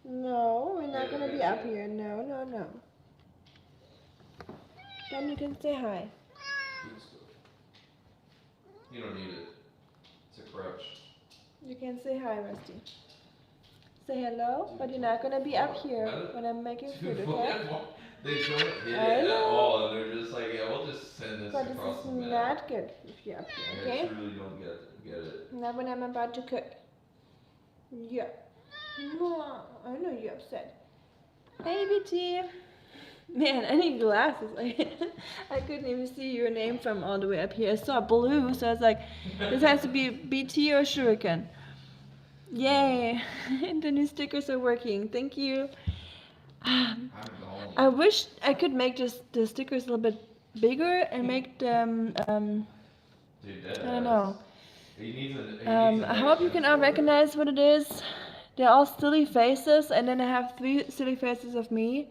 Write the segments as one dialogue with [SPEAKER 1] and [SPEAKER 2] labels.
[SPEAKER 1] No, we're not gonna be up here. No, no, no. Then you can say hi.
[SPEAKER 2] You don't need it. It's a crutch.
[SPEAKER 1] You can say hi, Rusty. Say hello, but you're not gonna be up here when I'm making food, okay?
[SPEAKER 2] They don't hit it at all, and they're just like, yeah, we'll just send this
[SPEAKER 1] But
[SPEAKER 2] across
[SPEAKER 1] this
[SPEAKER 2] the
[SPEAKER 1] is
[SPEAKER 2] map.
[SPEAKER 1] not good if you're up here, okay?
[SPEAKER 2] I truly don't get it.
[SPEAKER 1] Not when I'm about to cook. Yeah. I know you're upset. Hey, BT. Man, I need glasses. I couldn't even see your name from all the way up here. I saw blue, so I was like, this has to be BT or Shuriken. Yay! The new stickers are working. Thank you. I wish I could make the stickers a little bit bigger and make them,
[SPEAKER 2] Dude,
[SPEAKER 1] I don't know. I hope you can all
[SPEAKER 2] transport.
[SPEAKER 1] recognize what it is. They're all silly faces, and then I have 3 silly faces of me.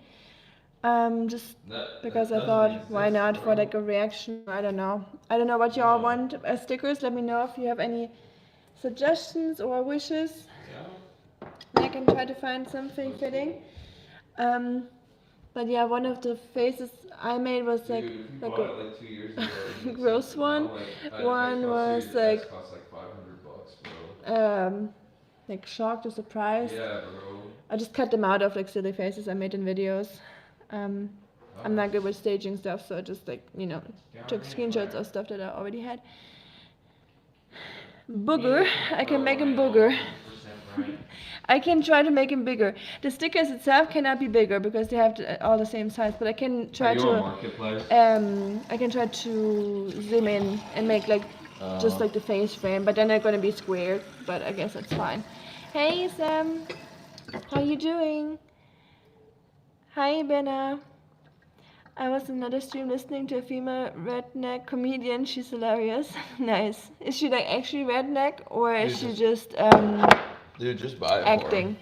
[SPEAKER 1] Just because I thought, why not for like a reaction? I don't know. I don't know what you all want as stickers. Let me know if you have any suggestions or wishes. I can try to find something fitting. But yeah, one of the faces I made was like a
[SPEAKER 2] 2 years ago,
[SPEAKER 1] gross one. One was like like shocked or surprised.
[SPEAKER 2] Yeah, bro.
[SPEAKER 1] I just cut them out of like silly faces I made in videos. I'm not good with staging stuff, so I just like, you know, took screenshots of stuff that I already had. Booger, I can make him booger. I can try to make him bigger. The stickers itself cannot be bigger because they have all the same size, but I can try to I can try to zoom in and make like just like the face frame, but then they're gonna be squared, but I guess that's fine. Hey Sam, how you doing? Hi Benna. I was in another stream listening to a female redneck comedian. She's hilarious. Nice. Is she like actually redneck or is she just
[SPEAKER 2] Dude, just buy it
[SPEAKER 1] acting?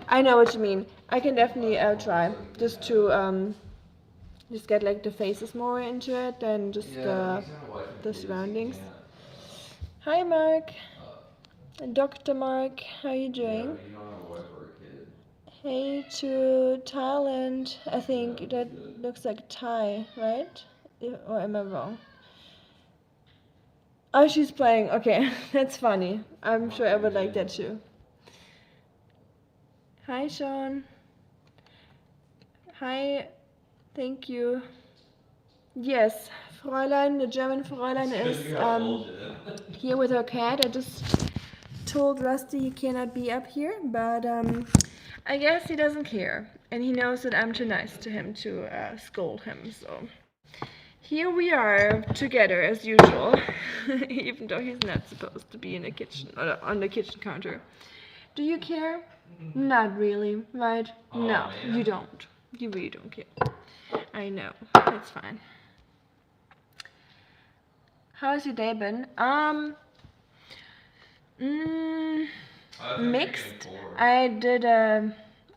[SPEAKER 1] I know what you mean. I can definitely try just to just get like the faces more into it than just the surroundings. Hi Mark. Dr. Mark, how are you doing? Hey to Thailand. I think that looks like Thai, right? Or am I wrong? Oh, she's playing. Okay, that's funny. I'm sure I would like that too. Hi, Sean. Hi. Thank you. Yes, Fräulein, the German Fräulein is here with her cat. I just told Rusty he cannot be up here, but I guess he doesn't care. And he knows that I'm too nice to him to scold him, so here we are together as usual, even though he's not supposed to be in the kitchen or on the kitchen counter. Do you care? Not really, right? No, you don't. You really don't care. I know. It's fine. How's your day been? Mixed. I did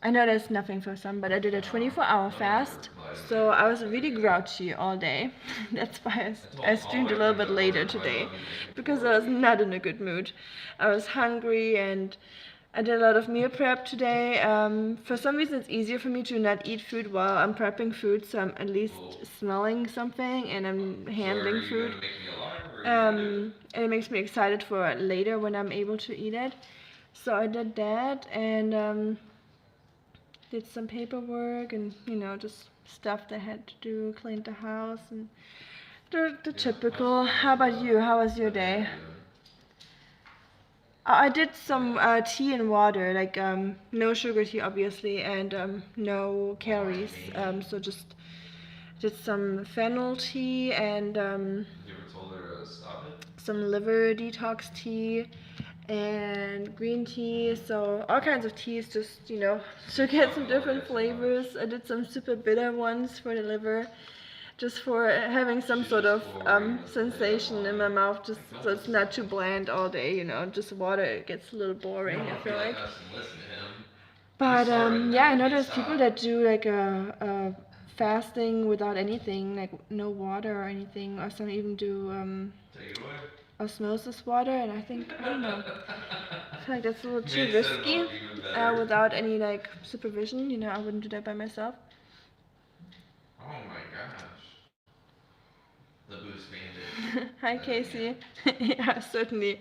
[SPEAKER 1] I know there's nothing for some, but I did a 24-hour fast, so I was really grouchy all day. That's why I streamed a little bit later today, because I was not in a good mood. I was hungry and I did a lot of meal prep today. For some reason it's easier for me to not eat food while I'm prepping food, so I'm at least smelling something and I'm handling food. And it makes me excited for later when I'm able to eat it. So I did that and did some paperwork and, you know, just stuff that I had to do, cleaned the house and the typical. How about you? How was your day? I did some tea and water, like no sugar tea obviously, and no calories. So just did some fennel tea and some liver detox tea and green tea. So all kinds of teas, just, you know, to get some different flavors. I did some super bitter ones for the liver, just for having some sort of sensation in my mouth, just so it's not too bland all day, you know, just water, it gets a little boring, I feel like. But yeah, I know there's people that do like a fasting without anything, like no water or anything, or some even do osmosis water, and I think, I don't know, feel like that's a little too
[SPEAKER 2] Makes it
[SPEAKER 1] risky
[SPEAKER 2] look even better.
[SPEAKER 1] without any like supervision. You know, I wouldn't do that by myself.
[SPEAKER 2] Oh my gosh. The Boost Bandit.
[SPEAKER 1] Hi, Casey. Yeah, certainly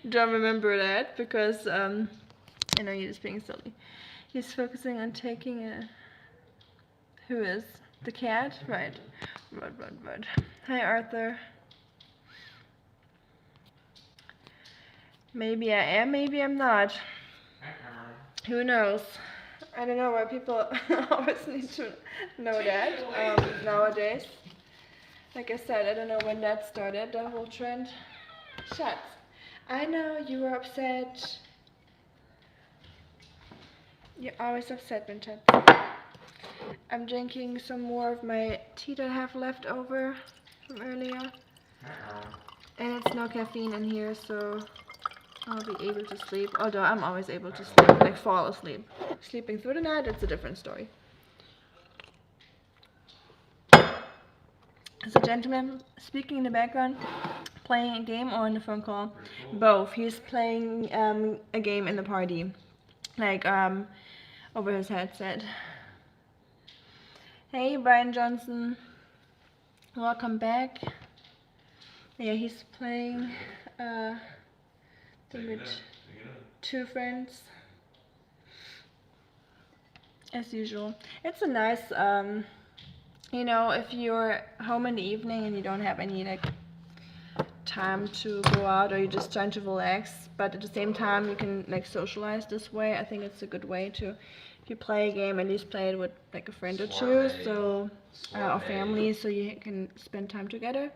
[SPEAKER 1] don't remember that because I know you're just being silly. He's focusing on taking a. Who is the cat? Right. Right. Hi, Arthur. Maybe I am, maybe I'm not. Who knows? I don't know why people always need to know that nowadays. Like I said, I don't know when that started, the whole trend. Shuts. I know you were upset. You're always upset, Vincent. I'm drinking some more of my tea that I have left over from earlier. And it's no caffeine in here, so I'll be able to sleep. Although I'm always able to sleep, like fall asleep. Sleeping through the night, that's a different story. There's a gentleman speaking in the background, playing a game or on the phone call. Both. He's playing a game in the party, like over his headset. Hey, Brian Johnson, welcome back. Yeah, he's playing with two friends, as usual. It's a nice, you know, if you're home in the evening and you don't have any like time to go out or you're just trying to relax, but at the same time you can like socialize this way. I think it's a good way to, if you play a game, at least play it with like a friend or two, so or family, so you can spend time together.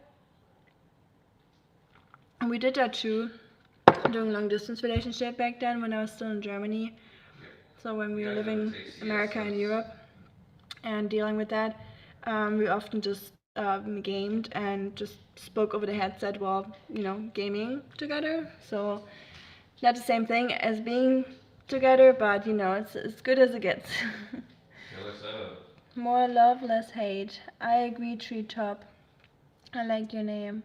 [SPEAKER 1] And we did that too during long distance relationship back then when I was still in Germany. So when we were living in America and Europe and dealing with that, we often just gamed and just spoke over the headset while, you know, gaming together. So not the same thing as being together, but you know, it's as good as it gets. More love, less hate. I agree, Treetop. I like your name.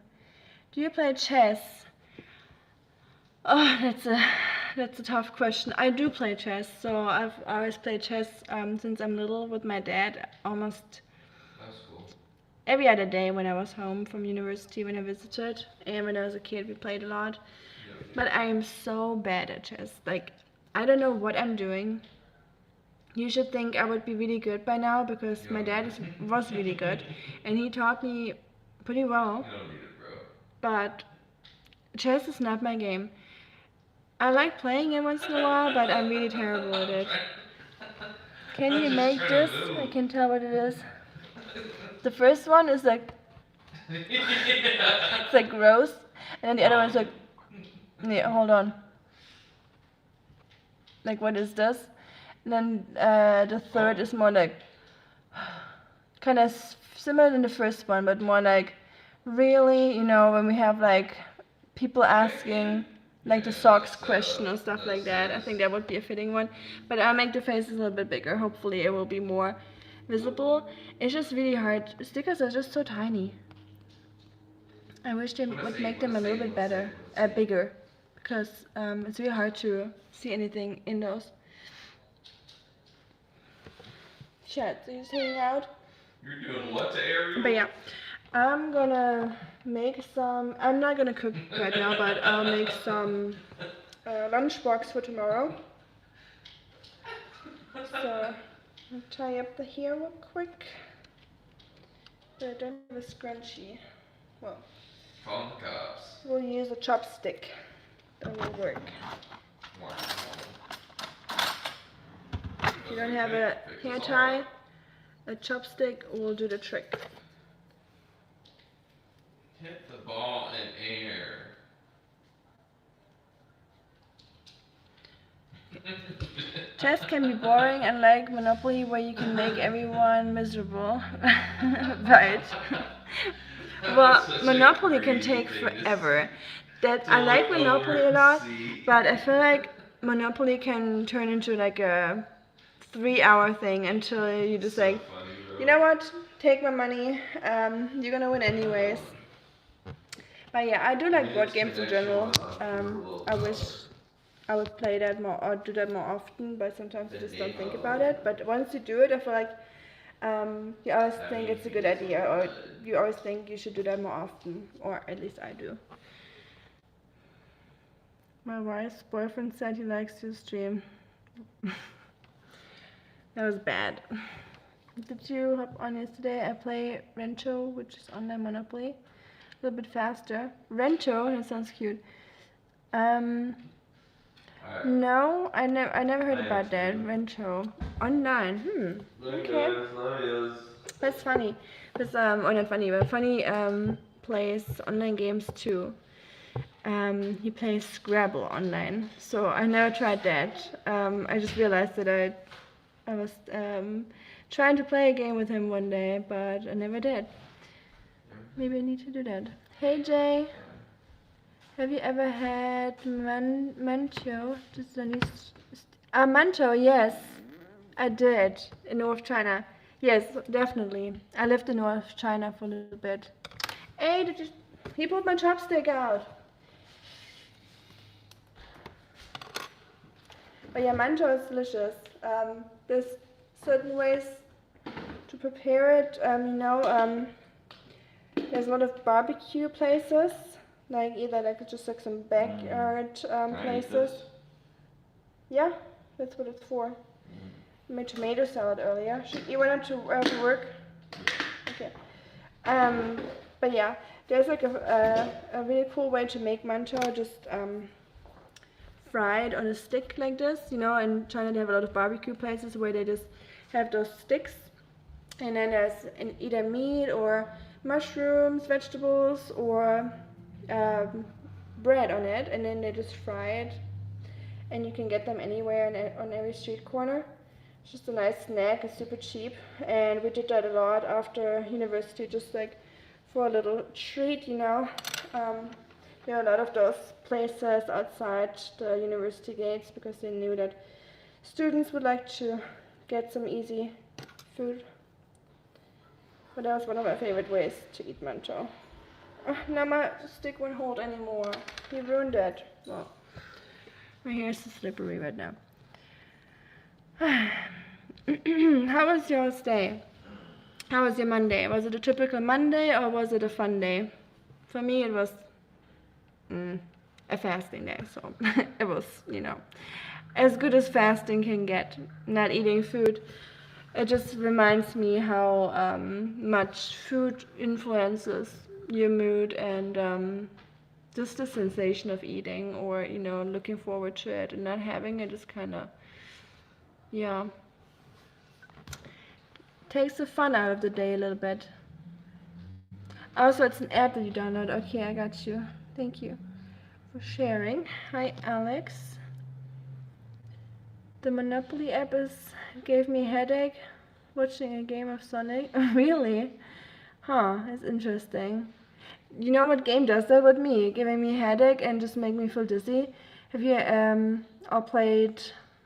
[SPEAKER 1] Do you play chess? Oh, that's a tough question. I do play chess, so I've always played chess since I'm little with my dad, almost every other day when I was home from university when I visited, and when I was a kid we played a lot. But I am so bad at chess. Like, I don't know what I'm doing. You should think I would be really good by now because my dad was really good and he taught me pretty well. But chess is not my game. I like playing it once in a while, but I'm really terrible at it. Can you make this? I can tell what it is. The first one is like, it's like roast, and then the other one's like, yeah, hold on. Like, what is this? And then the third is more like, kind of similar than the first one, but more like, really, you know, when we have like people asking like the socks question or stuff like that. I think that would be a fitting one. But I'll make the faces a little bit bigger. Hopefully it will be more visible. It's just really hard. Stickers are just so tiny. I wish they would make them a little bit better, bigger, because it's really hard to see anything in those. Shit, so you're just hanging out?
[SPEAKER 2] You're doing what to Ariel?
[SPEAKER 1] But yeah, I'm gonna make some, I'm not gonna cook right now, but I'll make some lunchbox for tomorrow. So, I'll tie up the hair real quick. But I don't have a scrunchie. Well,
[SPEAKER 2] Call the cops.
[SPEAKER 1] we'll use a chopstick. That will work. If you don't have a hair tie, a chopstick will do the trick.
[SPEAKER 2] Hit the ball in air.
[SPEAKER 1] Chess can be boring, unlike Monopoly, where you can make everyone miserable. Right. Well, Monopoly can take forever. That I like Monopoly a lot, but I feel like Monopoly can turn into like a 3-hour thing until you just like, you know what? Take my money. You're gonna win anyways. But yeah, I do like board games in general. I wish I would play that more or do that more often, but sometimes I just don't think about it. But once you do it, I feel like you always think it's a good idea, or you always think you should do that more often, or at least I do. My wife's boyfriend said he likes to stream. That was bad. Did you hop on yesterday? I play Rento, which is online Monopoly. A little bit faster. Rento, that sounds cute. No, I never heard about that. Rento. Online. Okay. That's funny. Because, or not funny, but funny, plays online games too. He plays Scrabble online. So I never tried that. I just realized that I was trying to play a game with him one day, but I never did. Maybe I need to do that. Hey Jay, have you ever had mancho? Mancho, yes, I did in North China. Yes, definitely. I lived in North China for a little bit. Hey, he pulled my chopstick out. But yeah, mancho is delicious. There's certain ways to prepare it. There's a lot of barbecue places, like either like just like some backyard places. Yeah, that's what it's for. I made tomato salad earlier. You went to work? Okay. But yeah, there's like a really cool way to make mancho, just fried on a stick like this. You know, in China they have a lot of barbecue places where they just have those sticks, and then there's either meat or mushrooms, vegetables, or bread on it, and then they just fry it, and you can get them anywhere on every street corner. It's just a nice snack. It's super cheap, and we did that a lot after university, just like for a little treat, you know. There are a lot of those places outside the university gates because they knew that students would like to get some easy food. But that was one of my favorite ways to eat mancho. Oh, now my stick won't hold anymore. He ruined it. Well, my hair is so slippery right now. How was your day? How was your Monday? Was it a typical Monday or was it a fun day? For me, it was a fasting day, so it was, you know, as good as fasting can get. Not eating food. It just reminds me how much food influences your mood and just the sensation of eating, or, you know, looking forward to it, and not having it is kind of, yeah, takes the fun out of the day a little bit. Also, it's an app that you download. Okay, I got you. Thank you for sharing. Hi, Alex. The Monopoly app gave me a headache watching a game of Sonic. Really? Huh, that's interesting. You know what game does that with me? Giving me a headache and just make me feel dizzy? Have you all played,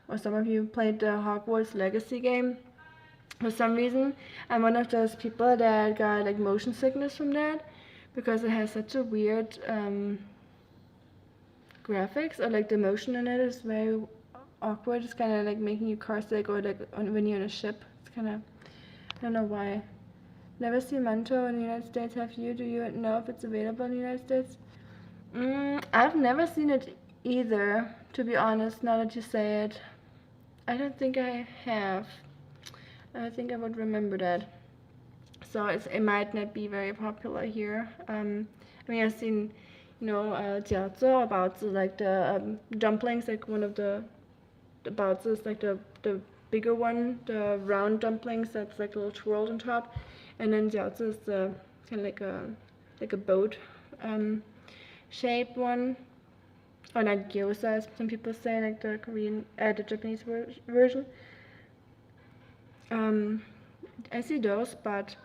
[SPEAKER 1] or some of you played the Hogwarts Legacy game? For some reason, I'm one of those people that got like motion sickness from that, because it has such a weird graphics, or like the motion in it is very awkward. It's kind of like making you car sick, or like when you're on a ship. It's kind of, I don't know why. Never seen manto in the United States, have you? Do you know if it's available in the United States? I've never seen it either, to be honest, now that you say it. I don't think I have. I think I would remember that. So it might not be very popular here. I mean, I've seen, you know, jiaozi, baozi, like the dumplings, like one of the baozi is like the bigger one, the round dumplings that's like a little twirled on top, and then jiaozi is the kind of like a boat shaped one, or not gyoza, as some people say, like the the Japanese version. I see those, but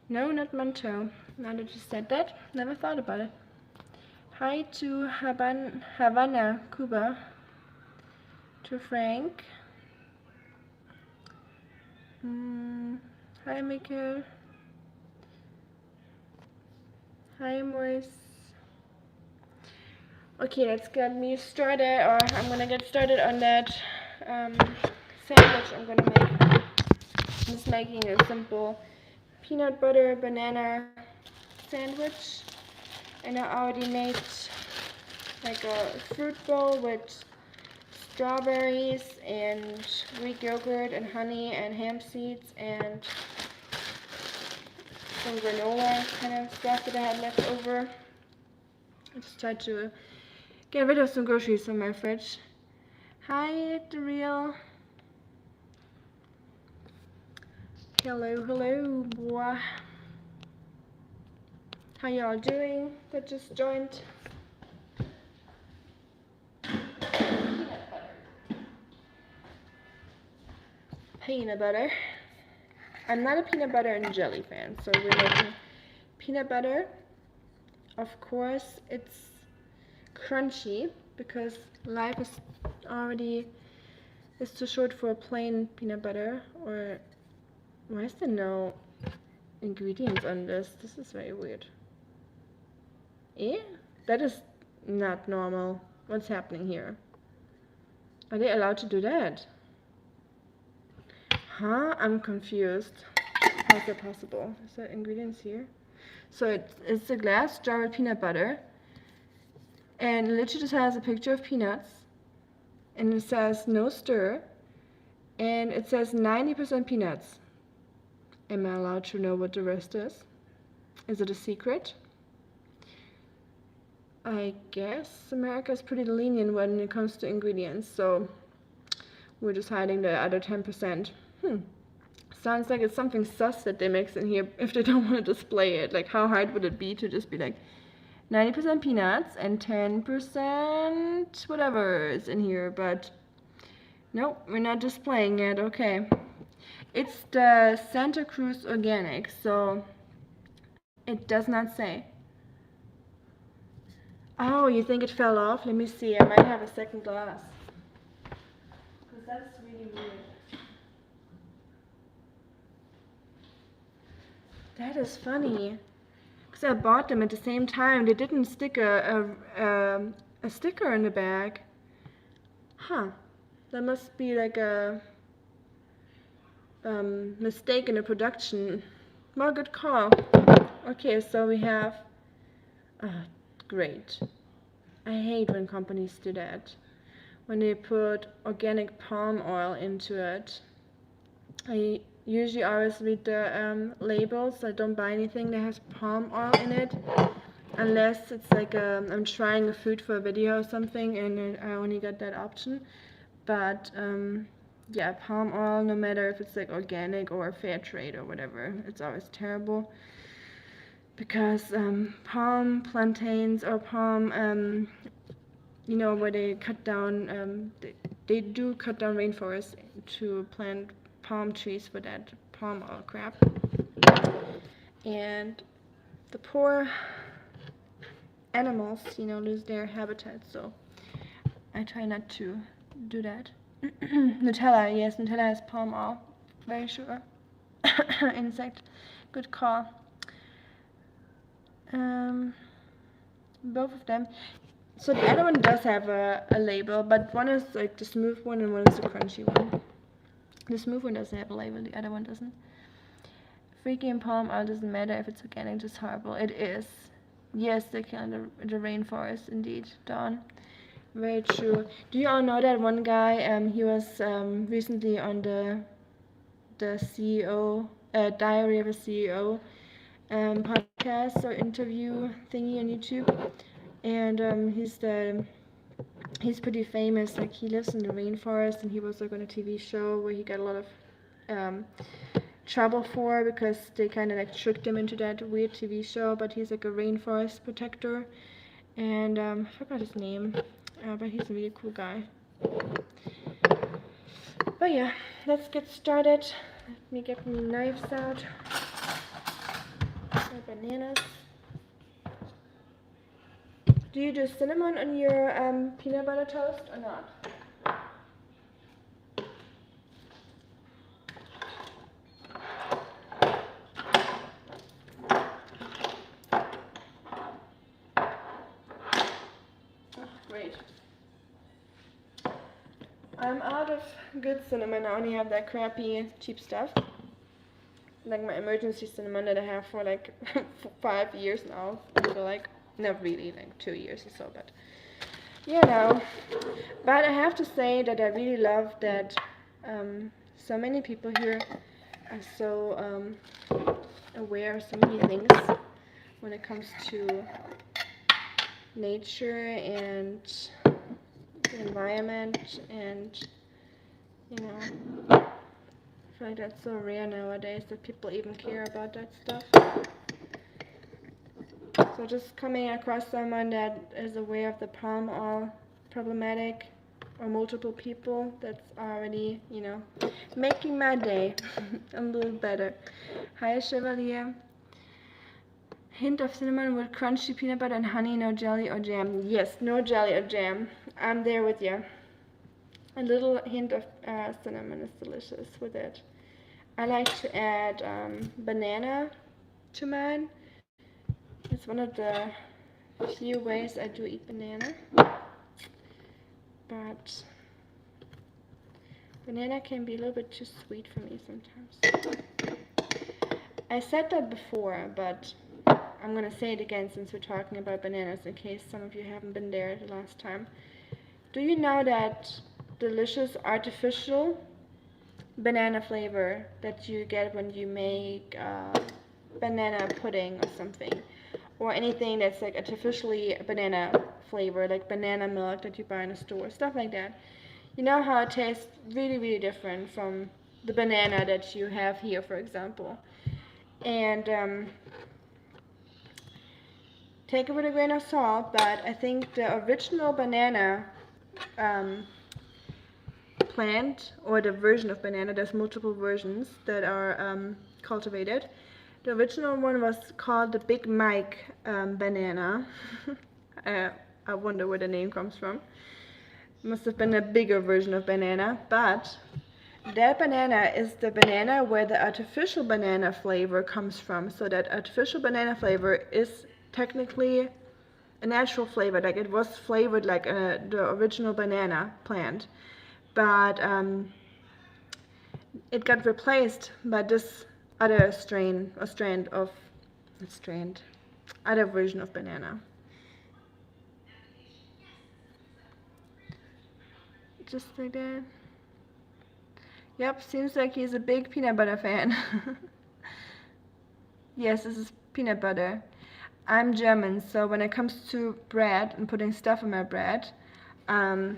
[SPEAKER 1] no, not mancho. Now that you said that, never thought about it. Hi to Havana, Cuba. To Frank. Hi, Mikkel. Hi, Maurice. Okay, let's get me started, or I'm gonna get started on that sandwich I'm gonna make. I'm just making a simple peanut butter banana sandwich, and I already made like a fruit bowl with strawberries and Greek yogurt and honey and hemp seeds and some granola kind of stuff that I had left over. I just tried to get rid of some groceries from my fridge. Hi, the real. Hello, boy. How y'all doing that just joined? Peanut butter. I'm not a peanut butter and jelly fan, so we're making peanut butter. Of course, it's crunchy because life is already too short for plain peanut butter. Or why is there no ingredients on this? This is very weird. Eh? That is not normal. What's happening here? Are they allowed to do that? Huh? I'm confused. How is that possible? Is there ingredients here? So it's a glass jar with peanut butter, and it literally just has a picture of peanuts, and it says no stir, and it says 90% peanuts. Am I allowed to know what the rest is? Is it a secret? I guess America is pretty lenient when it comes to ingredients, so we're just hiding the other 10%. Sounds like it's something sus that they mix in here if they don't want to display it. Like, how hard would it be to just be like 90% peanuts and 10% whatever is in here? But nope, we're not displaying it. Okay. It's the Santa Cruz Organic, so it does not say. Oh, you think it fell off? Let me see. I might have a second glass. Because that's really weird. That is funny. Because I bought them at the same time. They didn't stick a sticker in the bag. Huh. That must be like a mistake in the production. Well, good call. Okay, so we have... great. I hate when companies do that. When they put organic palm oil into it. I usually always read the labels. I don't buy anything that has palm oil in it. Unless it's like I'm trying a food for a video or something and I only got that option. But yeah, palm oil, no matter if it's like organic or fair trade or whatever, it's always terrible. Because palm plantains or palm, you know, where they cut down, they do cut down rainforests to plant palm trees for that palm oil crap. And the poor animals, you know, lose their habitat, so I try not to do that. Nutella, yes, Nutella has palm oil, very sure. Insect, good call. Both of them. So the other one does have a label, but one is like the smooth one and one is the crunchy one. The smooth one doesn't have a label, the other one doesn't. Freaky and palm oil doesn't matter if it's organic, just horrible. It is. Yes, they're killing the rainforest, indeed, Dawn. Very true. Do you all know that one guy, he was recently on the CEO, Diary of a CEO podcast or interview thingy on YouTube, and he's pretty famous. Like, he lives in the rainforest, and he was like on a TV show where he got a lot of trouble for because they kind of like tricked him into that weird TV show. But he's like a rainforest protector, and I forgot his name, but he's a really cool guy. But yeah, let's get started. Let me get my knives out. My bananas. Do you do cinnamon on your peanut butter toast or not? I'm out of good cinnamon. I only have that crappy, cheap stuff. Like my emergency cinnamon that I have for like 5 years now. I feel like, not really, like 2 years or so, but you know. But I have to say that I really love that so many people here are so aware of so many things when it comes to nature and the environment, and you know, I feel like that's so rare nowadays that people even care about that stuff. So just coming across someone that is aware of the palm oil problematic, or multiple people, that's already, you know, making my day a little better. Hi Chevalier. Hint of cinnamon with crunchy peanut butter and honey, no jelly or jam. Yes, no jelly or jam. I'm there with you. A little hint of cinnamon is delicious with it. I like to add banana to mine. It's one of the few ways I do eat banana. But banana can be a little bit too sweet for me sometimes. I said that before, but I'm gonna say it again since we're talking about bananas, in case some of you haven't been there the last time. Do you know that delicious artificial banana flavor that you get when you make banana pudding or something, or anything that's like artificially banana flavor, like banana milk that you buy in a store, stuff like that? You know how it tastes really, really different from the banana that you have here, for example. And take it with a grain of salt, but I think the original banana plant, or the version of banana, there's multiple versions that are cultivated. The original one was called the Big Mike banana. I wonder where the name comes from. Must have been a bigger version of banana, but that banana is the banana where the artificial banana flavor comes from. So that artificial banana flavor is technically a natural flavor, like it was flavored like the original banana plant, but it got replaced by this other strain or other version of banana. Just like that. Yep, seems like he's a big peanut butter fan. Yes, this is peanut butter. I'm German, so when it comes to bread and putting stuff in my bread, I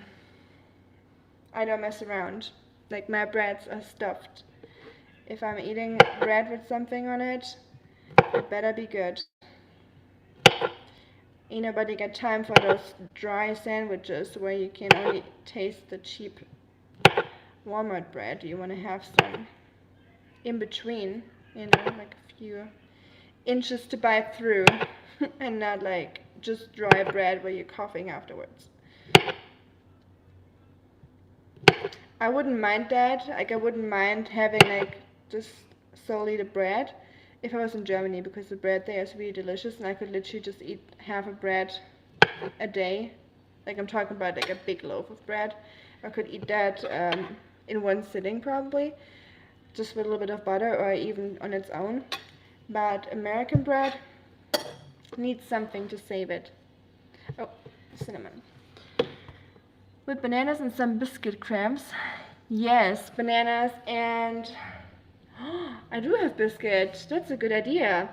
[SPEAKER 1] don't mess around. Like, my breads are stuffed. If I'm eating bread with something on it, it better be good. Ain't nobody got time for those dry sandwiches where you can only taste the cheap Walmart bread. You want to have some in between, you know, like a few inches to bite through, and not like just dry bread where you're coughing afterwards. I wouldn't mind that. Like, I wouldn't mind having like just solely the bread if I was in Germany, because the bread there is really delicious and I could literally just eat half a bread a day. Like, I'm talking about like a big loaf of bread. I could eat that in one sitting probably, just with a little bit of butter or even on its own. But American bread needs something to save it. Oh, cinnamon. With bananas and some biscuit crumbs. Yes, bananas and I do have biscuit. That's a good idea.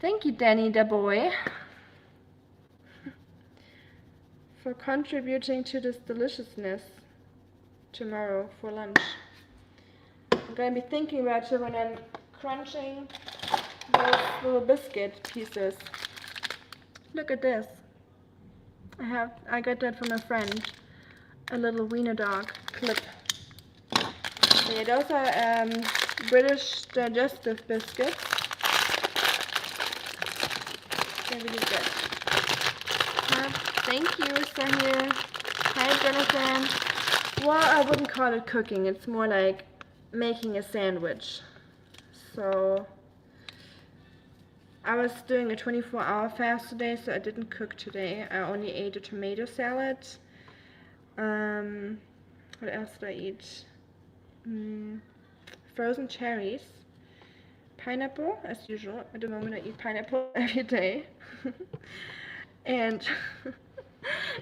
[SPEAKER 1] Thank you, Danny the boy, for contributing to this deliciousness tomorrow for lunch. I'm going to be thinking about it when I'm crunching those little biscuit pieces. Look at this. I got that from a friend. A little wiener dog clip. Yeah, those are British digestive biscuits. They're really good. Thank you, Sahir. Hi, Jonathan. Well, I wouldn't call it cooking. It's more like making a sandwich. So I was doing a 24-hour fast today, so I didn't cook today. I only ate a tomato salad. What else did I eat? Frozen cherries. Pineapple, as usual. At the moment I eat pineapple every day. And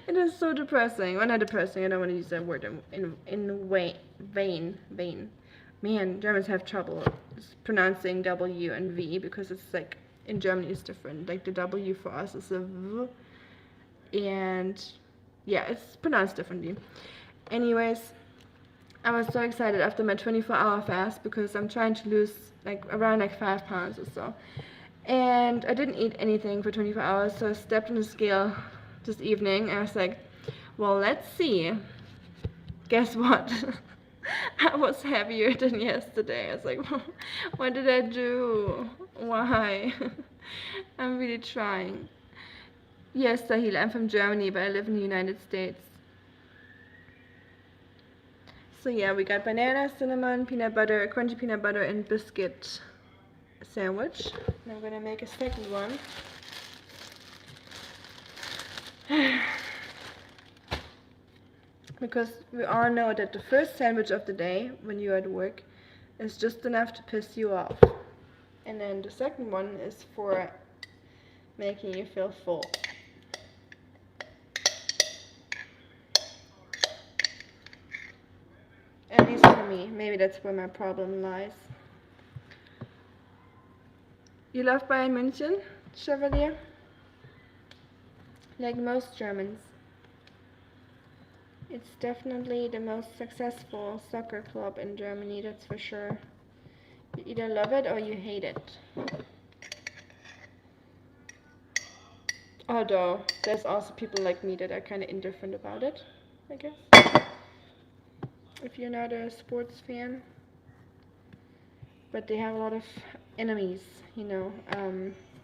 [SPEAKER 1] it is so depressing. Well, not depressing, I don't want to use that word vain. Man, Germans have trouble pronouncing W and V because it's like, in Germany it's different. Like the W for us is a V. And yeah, it's pronounced differently. Anyways, I was so excited after my 24-hour fast because I'm trying to lose around 5 pounds or so. And I didn't eat anything for 24 hours, so I stepped on the scale this evening and I was like, well, let's see. Guess what? I was heavier than yesterday. I was like, what did I do? Why? I'm really trying. Yes, Sahil, I'm from Germany, but I live in the United States. So yeah, we got banana, cinnamon, peanut butter, crunchy peanut butter, and biscuit sandwich. And I'm gonna make a second one. Because we all know that the first sandwich of the day, when you're at work, is just enough to piss you off. And then the second one is for making you feel full. At least for me. Maybe that's where my problem lies. You love Bayern München, Chevalier? Like most Germans. It's definitely the most successful soccer club in Germany, that's for sure. You either love it or you hate it. Although, there's also people like me that are kind of indifferent about it, I guess. If you're not a sports fan. But they have a lot of enemies,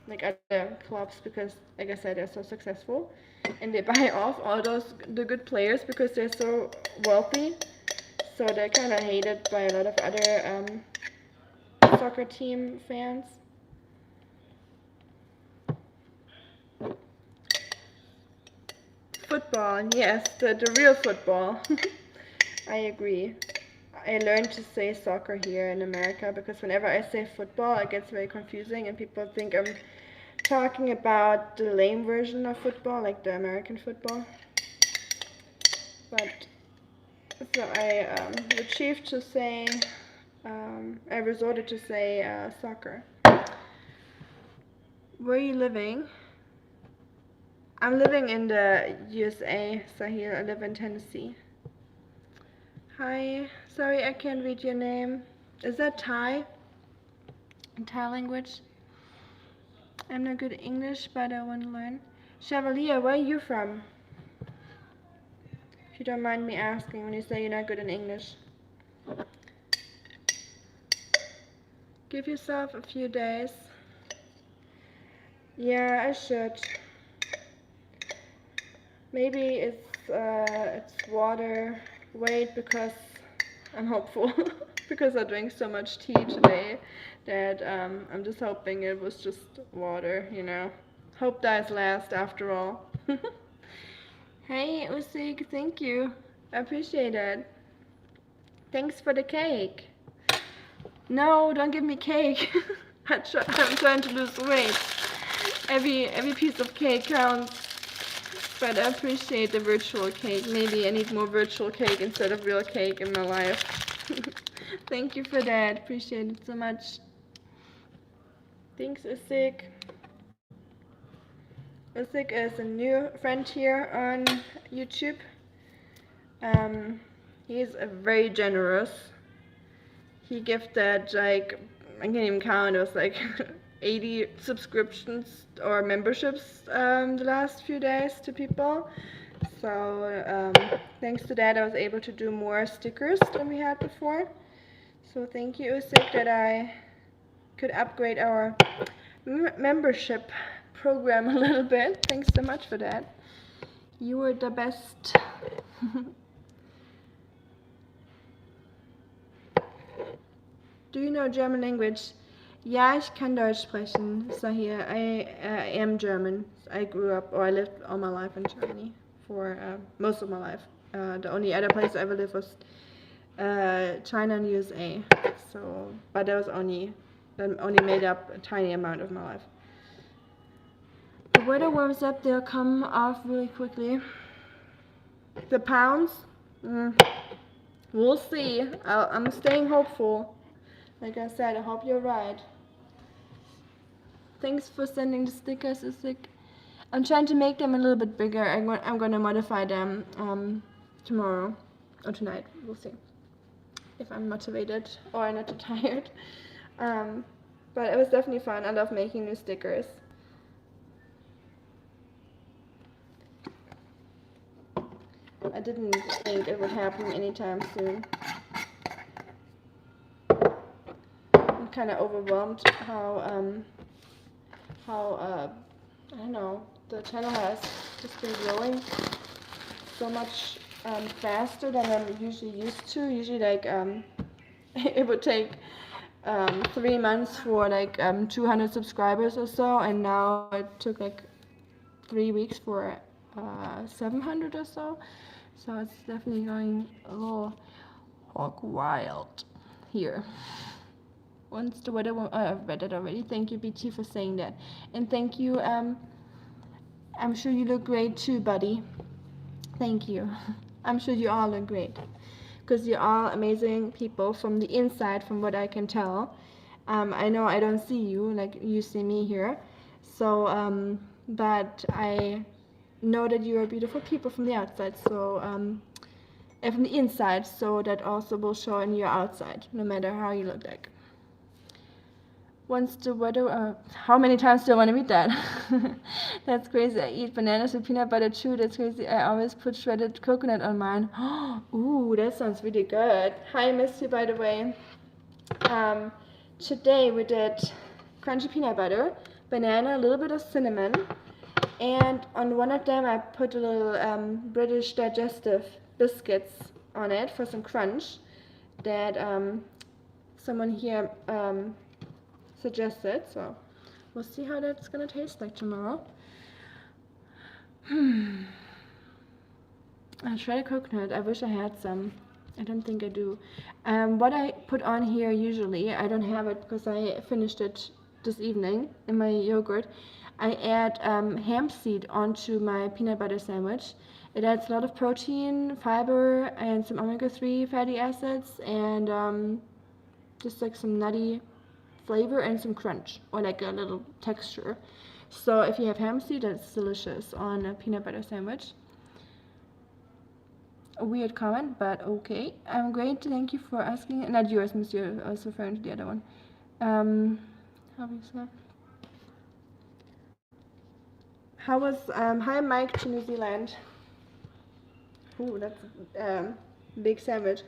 [SPEAKER 1] like other clubs, because, like I said, they're so successful. And they buy off all the good players because they're so wealthy. So they're kind of hated by a lot of other soccer team fans. Football, yes, the real football. I agree. I learned to say soccer here in America because whenever I say football, it gets very confusing and people think I'm talking about the lame version of football, like the American football. But so I I resorted to say soccer. Where are you living? I'm living in the USA, Sahil. I live in Tennessee. Hi, sorry I can't read your name. Is that Thai? Thai language? I'm not good at English, but I want to learn. Chevalier, where are you from? If you don't mind me asking when you say you're not good in English. Give yourself a few days. Yeah, I should. Maybe it's water weight because I'm hopeful because I drank so much tea today that I'm just hoping it was just water, Hope dies last after all. Hey, Usik, thank you. I appreciate it. Thanks for the cake. No, don't give me cake. I'm trying to lose weight. Every piece of cake counts. But I appreciate the virtual cake. Maybe I need more virtual cake instead of real cake in my life. Thank you for that. Appreciate it so much. Thanks, Usik. Usik is a new friend here on YouTube. He's very generous. He gifted I can't even count. It was 80 subscriptions or memberships the last few days to people. So thanks to that I was able to do more stickers than we had before. So thank you, Usik, that I could upgrade our membership program a little bit. Thanks so much for that. You were the best. Do you know German language? Ja, ich kann Deutsch sprechen, Sahir. I am German. I grew up, or I lived all my life in Germany for most of my life. The only other place I ever lived was China and USA. So, but that only made up a tiny amount of my life. The weather warms up, they'll come off really quickly. The pounds, we'll see. I'm staying hopeful. Like I said, I hope you're right. Thanks for sending the stickers. I'm trying to make them a little bit bigger. I'm gonna modify them tomorrow or tonight. We'll see if I'm motivated or not too tired. But it was definitely fun. I love making new stickers. I didn't think it would happen anytime soon. I'm kind of overwhelmed how I don't know, the channel has just been growing so much faster than I'm usually used to. Usually, like it would take 3 months for like 200 subscribers or so, and now it took like 3 weeks for 700 or so. So it's definitely going a little hog wild here. Once the weather won't, I've read it already. Thank you, BT, for saying that. And thank you, I'm sure you look great too, buddy. Thank you. I'm sure you all look great. Because you're all amazing people from the inside, from what I can tell. I know I don't see you like you see me here. So, but I know that you are beautiful people from the outside. So, and from the inside, so that also will show in your outside, no matter how you look like. Once the weather, how many times do I want to read that? That's crazy. I eat bananas with peanut butter too. That's crazy. I always put shredded coconut on mine. Ooh, that sounds really good. Hi, I missed you, by the way. Today we did crunchy peanut butter, banana, a little bit of cinnamon, and on one of them I put a little British digestive biscuits on it for some crunch that someone here suggested, so we'll see how that's gonna taste like tomorrow. Shredded coconut, I wish I had some. I don't think I do. What I put on here usually, I don't have it because I finished it this evening in my yogurt. I add hemp seed onto my peanut butter sandwich. It adds a lot of protein, fiber, and some omega-3 fatty acids, and just like some nutty flavor and some crunch, or like a little texture. So if you have hemp seed, that's delicious on a peanut butter sandwich. A weird comment, but okay. I'm great, thank you for asking. Not yours, monsieur, I was referring to the other one. How do you say? How was, hi Mike to New Zealand. Ooh, that's a big sandwich.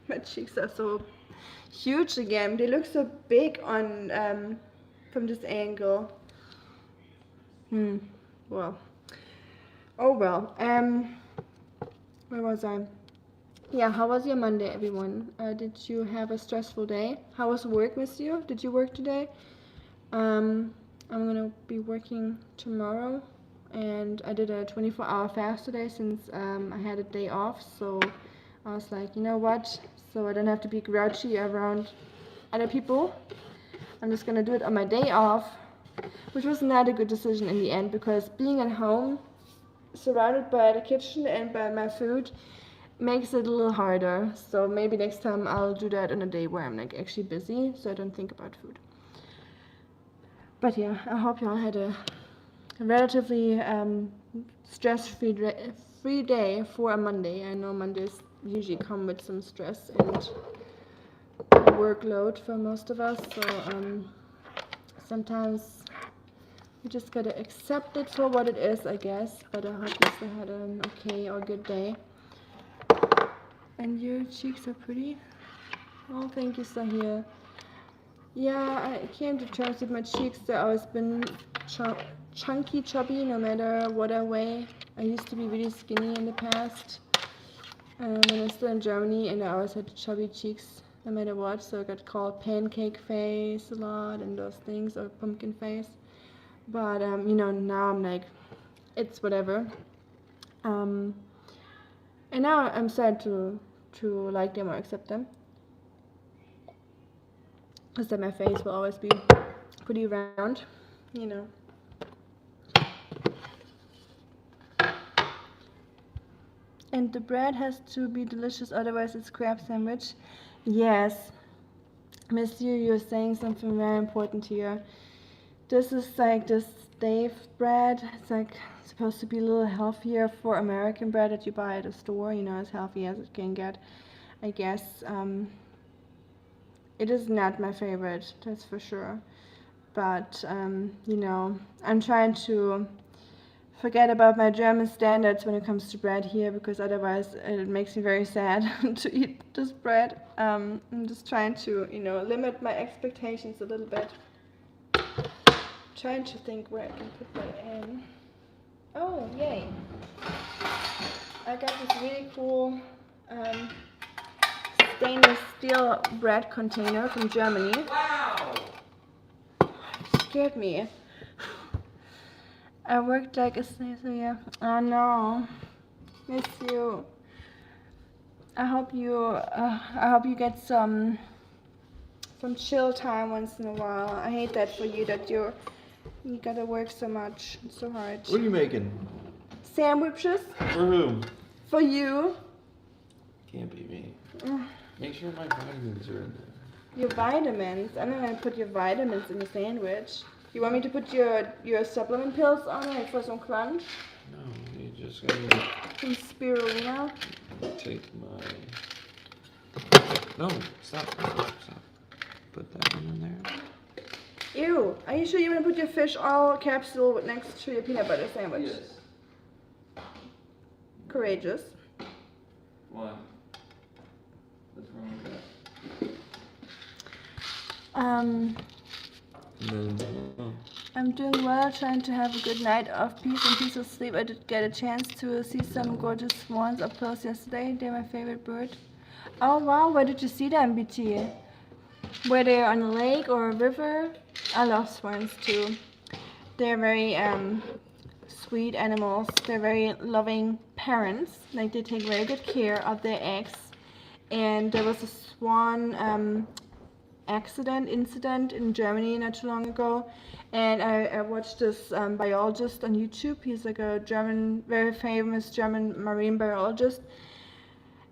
[SPEAKER 1] My cheeks are so huge again. They look so big on from this angle. Well. Oh well. Where was I? Yeah, how was your Monday, everyone? Did you have a stressful day? How was work, monsieur? Did you work today? I'm gonna be working tomorrow, and I did a 24-hour fast today since I had a day off, so I was like, you know what, so I don't have to be grouchy around other people. I'm just gonna do it on my day off, which was not a good decision in the end, because being at home surrounded by the kitchen and by my food makes it a little harder. So maybe next time I'll do that on a day where I'm like actually busy, so I don't think about food. But yeah, I hope you all had a relatively stress-free day for a Monday. I know Mondays usually come with some stress and workload for most of us, so sometimes you just gotta accept it for what it is, I guess. But I hope you still had an okay or good day. And your cheeks are pretty. Oh, thank you, Sahir. Yeah, I came to terms with my cheeks. They've always been chunky, chubby, no matter what I weigh. I used to be really skinny in the past when I was still in Germany, and I always had chubby cheeks no matter what. So I got called pancake face a lot and those things, or pumpkin face. But you know, now I'm like, it's whatever. And now I'm sad to like them or accept them, because then my face will always be pretty round, you know. And the bread has to be delicious, otherwise it's crab sandwich. Yes, Monsieur, you're saying something very important here. This is like this stave bread. It's like supposed to be a little healthier for American bread that you buy at a store, you know, as healthy as it can get, I guess. It is not my favorite, that's for sure. But, you know, I'm trying to forget about my German standards when it comes to bread here, because otherwise it makes me very sad to eat this bread. I'm just trying to, you know, limit my expectations a little bit. Trying to think where I can put that in. Oh, yay! I got this really cool stainless steel bread container from Germany.
[SPEAKER 2] Wow!
[SPEAKER 1] It scared me. I worked like a slave, so yeah. Oh no, miss you. I hope you get some chill time once in a while. I hate that for you, that you gotta work so much, so hard.
[SPEAKER 2] What are you making?
[SPEAKER 1] Sandwiches.
[SPEAKER 2] For whom?
[SPEAKER 1] For you.
[SPEAKER 2] Can't be me. Make sure my vitamins are in there.
[SPEAKER 1] Your vitamins. I'm not gonna put your vitamins in the sandwich. You want me to put your supplement pills on it for some crunch?
[SPEAKER 2] No, you just gotta
[SPEAKER 1] Some spirulina.
[SPEAKER 2] take my... No, stop. Put that one in there.
[SPEAKER 1] Ew. Are you sure you want to put your fish oil capsule next to your peanut butter sandwich?
[SPEAKER 2] Yes.
[SPEAKER 1] Courageous.
[SPEAKER 2] Why? What's wrong with that?
[SPEAKER 1] I'm doing well, trying to have a good night of peace and peaceful sleep. I did get a chance to see some gorgeous swans up close yesterday. They're my favorite bird. Oh wow, where did you see them, BT? Were they on a lake or a river? I love swans too. They're very sweet animals. They're very loving parents. Like, they take very good care of their eggs. And there was a swan incident in Germany not too long ago, and I watched this biologist on YouTube. He's like a very famous German marine biologist,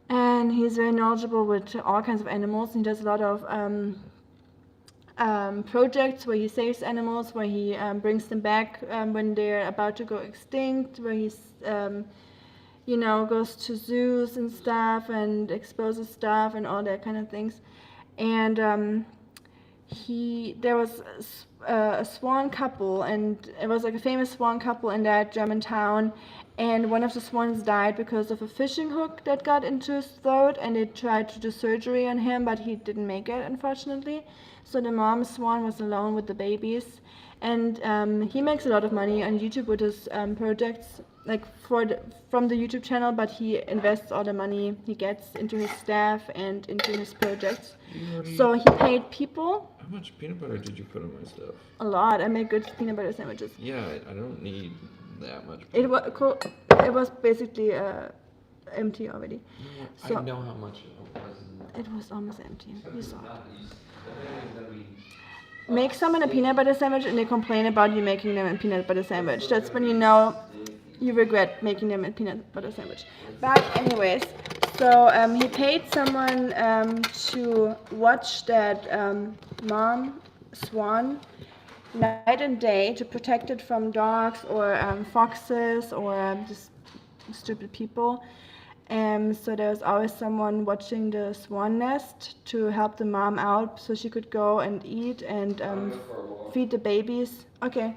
[SPEAKER 1] and he's very knowledgeable with all kinds of animals. He does a lot of projects where he saves animals, where he brings them back when they're about to go extinct, where he's you know, goes to zoos and stuff and exposes stuff and all that kind of things. And there was a swan couple, and it was like a famous swan couple in that German town, and one of the swans died because of a fishing hook that got into his throat, and they tried to do surgery on him, but he didn't make it, unfortunately. So the mom swan was alone with the babies, and he makes a lot of money on YouTube with his projects, like from the YouTube channel, but he invests all the money he gets into his staff and into his projects. So he paid people.
[SPEAKER 2] How much peanut butter did you put on my stuff?
[SPEAKER 1] A lot. I make good peanut butter sandwiches.
[SPEAKER 2] Yeah, I don't need that much.
[SPEAKER 1] It was basically empty already.
[SPEAKER 2] No,
[SPEAKER 1] so
[SPEAKER 2] I know how much it was.
[SPEAKER 1] It was almost empty. You saw it. Make someone a peanut butter sandwich and they complain about you making them a peanut butter sandwich. That's when you know you regret making them a peanut butter sandwich. But anyways, so he paid someone to watch that mom swan night and day to protect it from dogs or foxes or just stupid people. So there was always someone watching the swan nest to help the mom out so she could go and eat and feed the babies. Okay.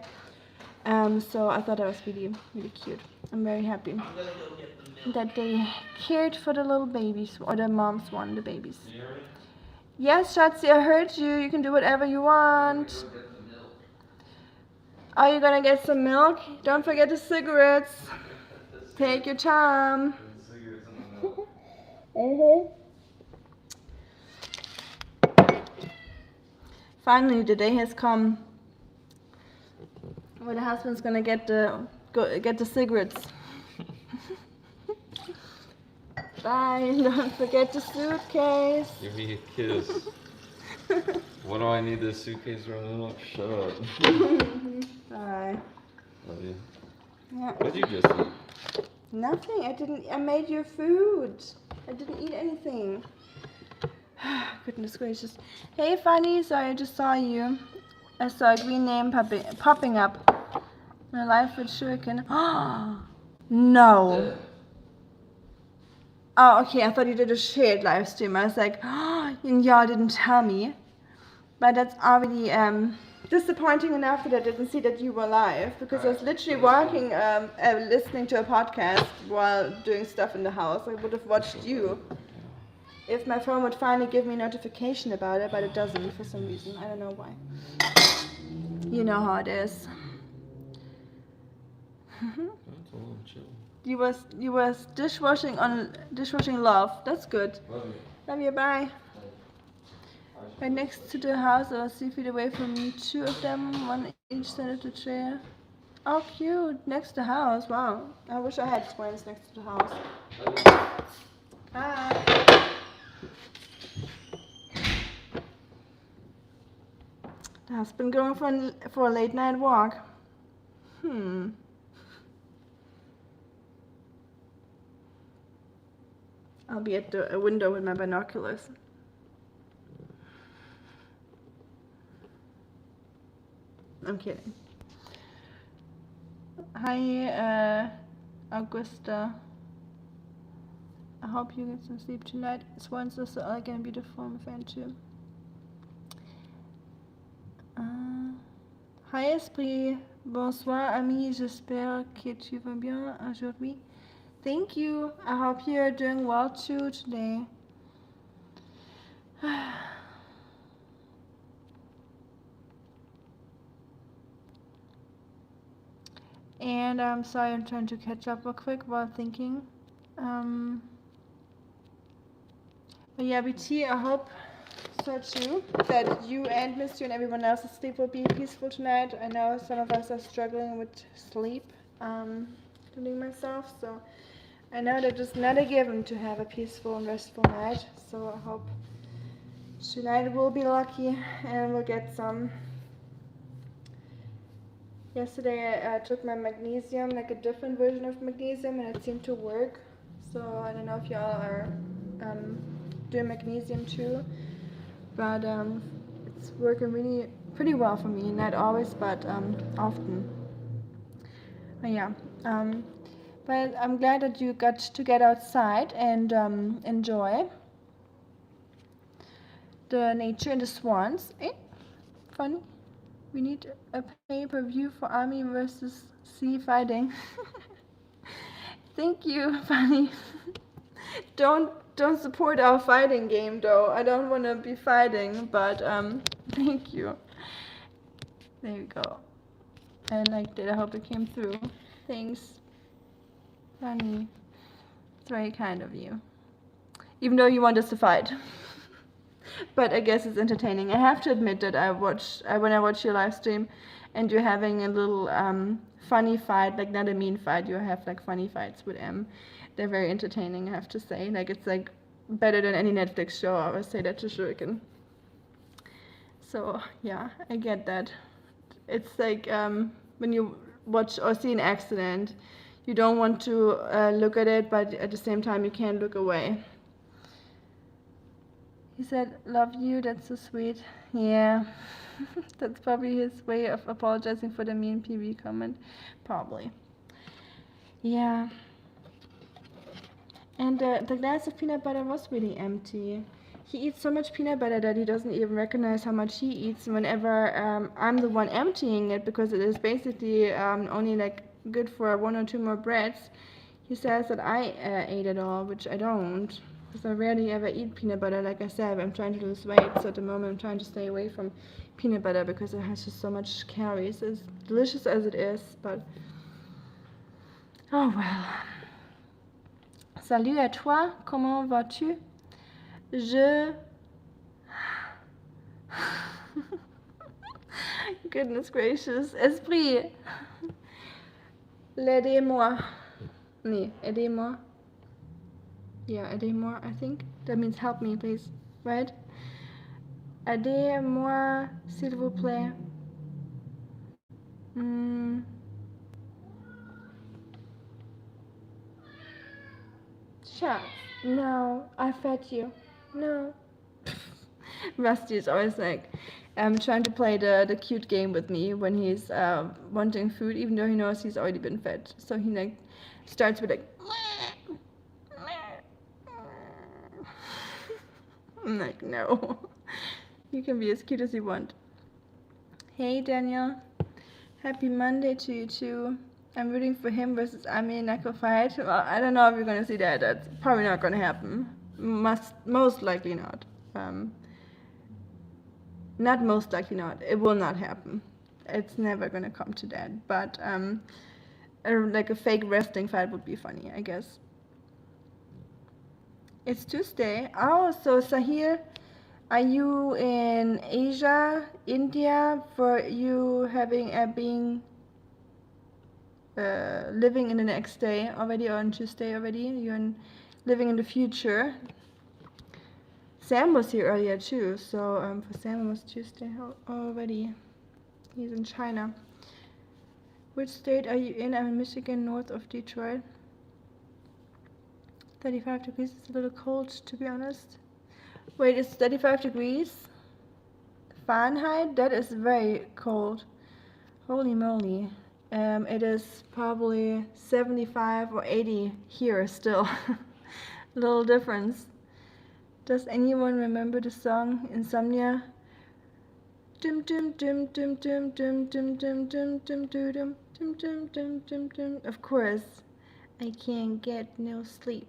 [SPEAKER 1] So I thought that was really, really cute. I'm very happy that they cared for the little babies, or the mom swan, the babies. Yes, Schatzi, I heard you. You can do whatever you want. Are you gonna get some milk? Don't forget the cigarettes. Take your time. Finally, the day has come where the husband's gonna get the cigarettes. Bye. Don't forget the suitcase.
[SPEAKER 2] Give me a kiss. What do I need this suitcase running up? Shut up.
[SPEAKER 1] Bye.
[SPEAKER 2] Love you.
[SPEAKER 1] Yeah.
[SPEAKER 2] What did you just eat?
[SPEAKER 1] Nothing. I made your food. I didn't eat anything. Goodness gracious. Hey, Fanny. Sorry, I just saw you. I saw a green name popping up. My life with shuriken. No. Oh, okay. I thought you did a shared live stream. I was like, and y'all didn't tell me. But that's already disappointing enough that I didn't see that you were live, because I was literally working, listening to a podcast while doing stuff in the house. I would have watched you if my phone would finally give me a notification about it, but it doesn't for some reason. I don't know why. You know how it is. You was dishwashing love. That's good. Love you. Bye. Right next to the house, or 3 feet away from me, 2 of them, one each side of the chair. Oh, cute! Next to the house. Wow. I wish I had swans next to the house. Hi. I've been going for a late night walk. I'll be at the window with my binoculars. I'm kidding. Hi, Augusta. I hope you get some sleep tonight. Swans are so elegant and beautiful. I'm a fan too. Hi Esprit. Bonsoir, ami. J'espère que tu vas bien aujourd'hui. Thank you. I hope you're doing well too today. And I'm sorry, I'm trying to catch up real quick while thinking. But yeah, BT, I hope so too, that you and Misty and everyone else's sleep will be peaceful tonight. I know some of us are struggling with sleep, including myself, so I know that it's not a given to have a peaceful and restful night, so I hope tonight we'll be lucky and we'll get some. Yesterday I took my magnesium, like a different version of magnesium, and it seemed to work. So I don't know if y'all are doing magnesium too, but it's working really pretty well for me. Not always, but often. But yeah, but I'm glad that you got to get outside and enjoy the nature and the swans. Funny. We need a pay-per-view for Army versus Sea fighting. Thank you, Fanny. Don't support our fighting game though. I don't want to be fighting, but thank you. There you go. I liked it. I hope it came through. Thanks, Fanny. It's very kind of you. Even though you want us to fight. But I guess it's entertaining. I have to admit that when I watch your live stream and you're having a little funny fight, like not a mean fight, you have like funny fights with M. They're very entertaining, I have to say. Like it's like better than any Netflix show. I always say that to Shuriken. So yeah, I get that. It's like when you watch or see an accident, you don't want to look at it, but at the same time you can't look away. He said, "Love you, that's so sweet." Yeah, that's probably his way of apologizing for the mean PV comment. Probably. Yeah. And the glass of peanut butter was really empty. He eats so much peanut butter that he doesn't even recognize how much he eats whenever I'm the one emptying it, because it is basically only like good for 1 or 2 more breads. He says that I ate it all, which I don't. Because I rarely ever eat peanut butter. Like I said, I'm trying to lose weight, so at the moment I'm trying to stay away from peanut butter because it has just so much calories. As delicious as it is, but oh well. Salut à toi, comment vas-tu? Goodness gracious, Esprit. L'aidez-moi. Nee, aidez-moi. Yeah, aidez-moi, I think. That means help me, please. Right? Aidez-moi, s'il vous plaît. Mm. Schatz. No, I fed you. No. Rusty is always like trying to play the cute game with me when he's wanting food, even though he knows he's already been fed. So he like starts with like. I'm like, no. You can be as cute as you want. Hey Daniel, happy Monday to you too. I'm rooting for him versus Ami in Knuckle fight. Well, I don't know if you're gonna see that. That's probably not gonna happen. Most likely not. Not most likely not. It will not happen. It's never gonna come to that. But like a fake wrestling fight would be funny, I guess. It's Tuesday. Oh, so Sahir, are you in Asia, India, for you having being living in the next day already, or on Tuesday already? You're living in the future. Sam was here earlier too, so for Sam it was Tuesday already. He's in China. Which state are you in? I'm in Michigan, north of Detroit. 35 degrees is a little cold, to be honest. Wait, it's 35 degrees Fahrenheit? That is very cold. Holy moly. It is probably 75 or 80 here still. Little difference. Does anyone remember the song Insomnia? Dum dum dum dum dum dum dum dum dum dum dum dum dum dum dum dum. Of course, I can't get no sleep.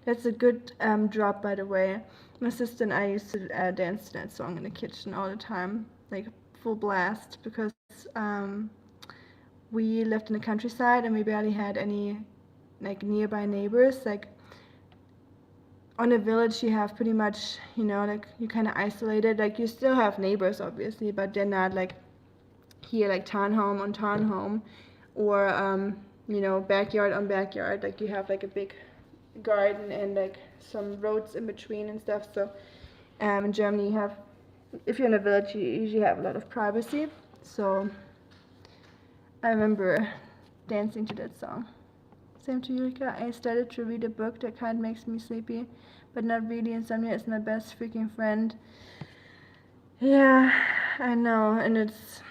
[SPEAKER 1] That's a good drop, by the way. My sister and I used to dance to that song in the kitchen all the time, like full blast, because we lived in the countryside and we barely had any like nearby neighbors. Like on a village you have pretty much, you know, like you kind of isolated. Like you still have neighbors obviously, but they're not like here, like townhome on townhome, or you know, backyard on backyard. Like you have like a big garden and like some roads in between and stuff. So in Germany you have, if you're in a village, you usually have a lot of privacy. So I remember dancing to that song. Same to Eureka. I started to read a book that kind of makes me sleepy, but not really. Insomnia is my best freaking friend. Yeah, I know, and it's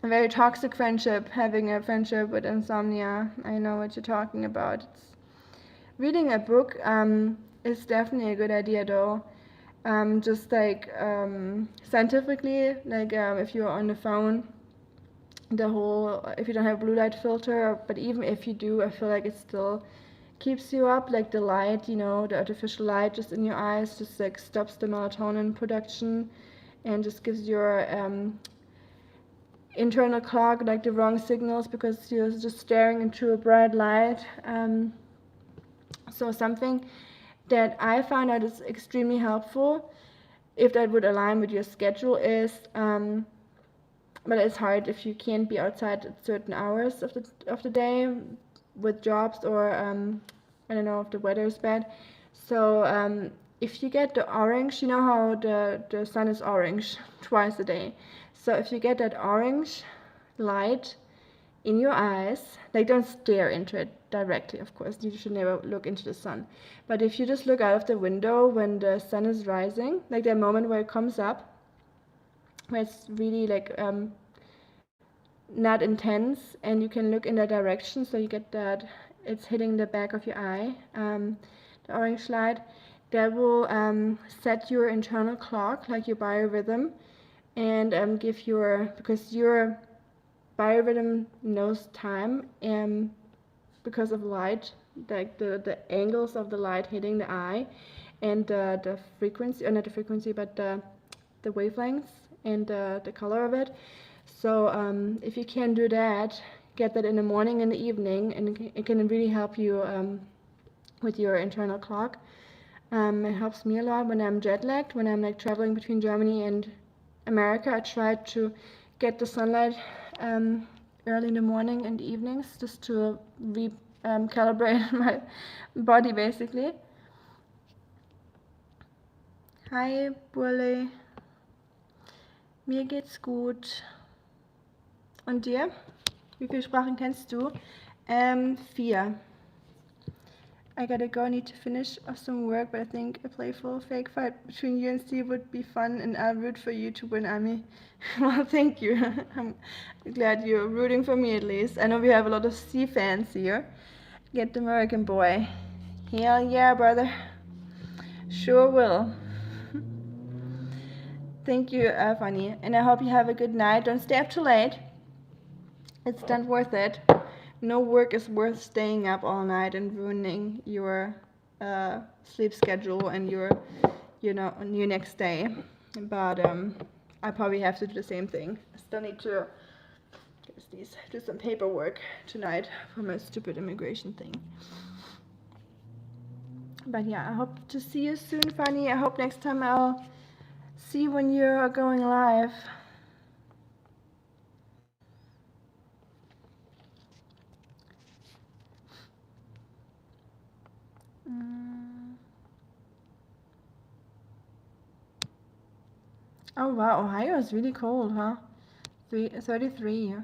[SPEAKER 1] a very toxic friendship, having a friendship with insomnia. I know what you're talking about. Reading a book is definitely a good idea though. Just like scientifically, like if you're on the phone, if you don't have blue light filter, but even if you do, I feel like it still keeps you up. Like the light, you know, the artificial light just in your eyes just like stops the melatonin production and just gives your internal clock like the wrong signals because you're just staring into a bright light. So something that I found out is extremely helpful, if that would align with your schedule, is but it's hard if you can't be outside at certain hours of the day with jobs, or I don't know if the weather is bad. So if you get the orange, you know how the sun is orange twice a day. So if you get that orange light in your eyes, like don't stare into it directly, of course, you should never look into the sun. But if you just look out of the window when the sun is rising, like that moment where it comes up, where it's really like not intense, and you can look in that direction, so you get that it's hitting the back of your eye, the orange light, that will set your internal clock, like your biorhythm, and give your, because your biorhythm knows time because of light, like the angles of the light hitting the eye, and the frequency, or not the frequency, but the wavelengths and the color of it. So if you can do that, get that in the morning and the evening, and it can really help you with your internal clock. It helps me a lot when I'm jet lagged, when I'm like traveling between Germany and America. I try to get the sunlight early in the morning and evenings, just to calibrate my body basically. Hi, Burle. Mir geht's gut. Und dir? Wie viele Sprachen kennst du? 4. I gotta go, need to finish off some work, but I think a playful fake fight between you and Steve would be fun, and I'll root for you to win, Ami. Well, thank you. I'm glad you're rooting for me at least. I know we have a lot of Steve fans here. Get the American boy. Hell yeah, brother. Sure will. Thank you, Fanny. And I hope you have a good night. Don't stay up too late. It's not worth it. No work is worth staying up all night and ruining your sleep schedule and your next day. But I probably have to do the same thing. I still need to do some paperwork tonight for my stupid immigration thing. But yeah, I hope to see you soon, Fanny. I hope next time I'll see you when you're going live. Oh wow, Ohio is really cold, huh? 33.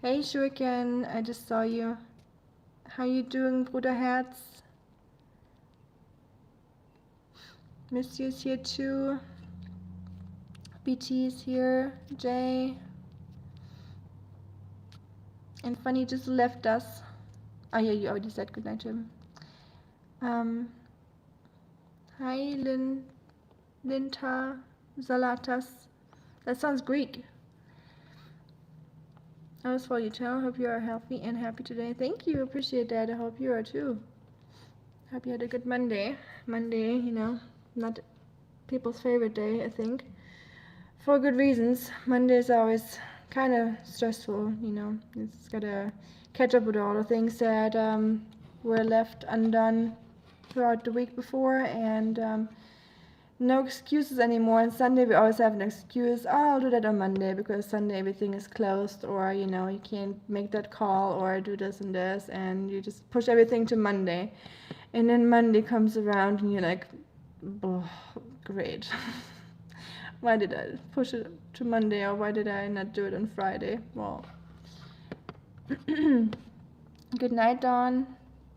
[SPEAKER 1] Hey Shuriken, I just saw you. How you doing, Bruderherz? Miss you is here too. BT is here. Jay. And Funny just left us. Oh yeah, you already said goodnight to him. Hi Linta Zalatas. That sounds Greek. I was for you, channel. Hope you are healthy and happy today. Thank you, appreciate that. I hope you are too. Hope you had a good Monday. Monday, not people's favorite day, I think. For good reasons. Mondays are always kind of stressful, It's gotta catch up with all the things that were left undone throughout the week before, and no excuses anymore. On Sunday we always have an excuse. Oh, I'll do that on Monday because Sunday everything is closed, or you can't make that call or do this and this, and you just push everything to Monday. And then Monday comes around and you're like, oh, great. Why did I push it to Monday, or why did I not do it on Friday? Well, good night, Dawn.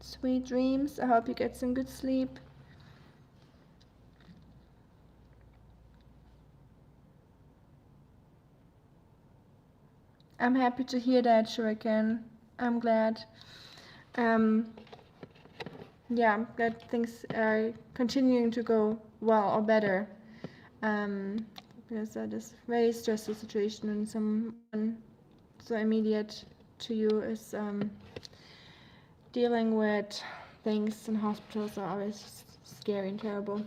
[SPEAKER 1] Sweet dreams. I hope you get some good sleep. I'm happy to hear that, Shuriken. I'm glad. Yeah, that things are continuing to go well or better. Because this very stressful situation and someone so immediate to you is dealing with things in hospitals are always scary and terrible,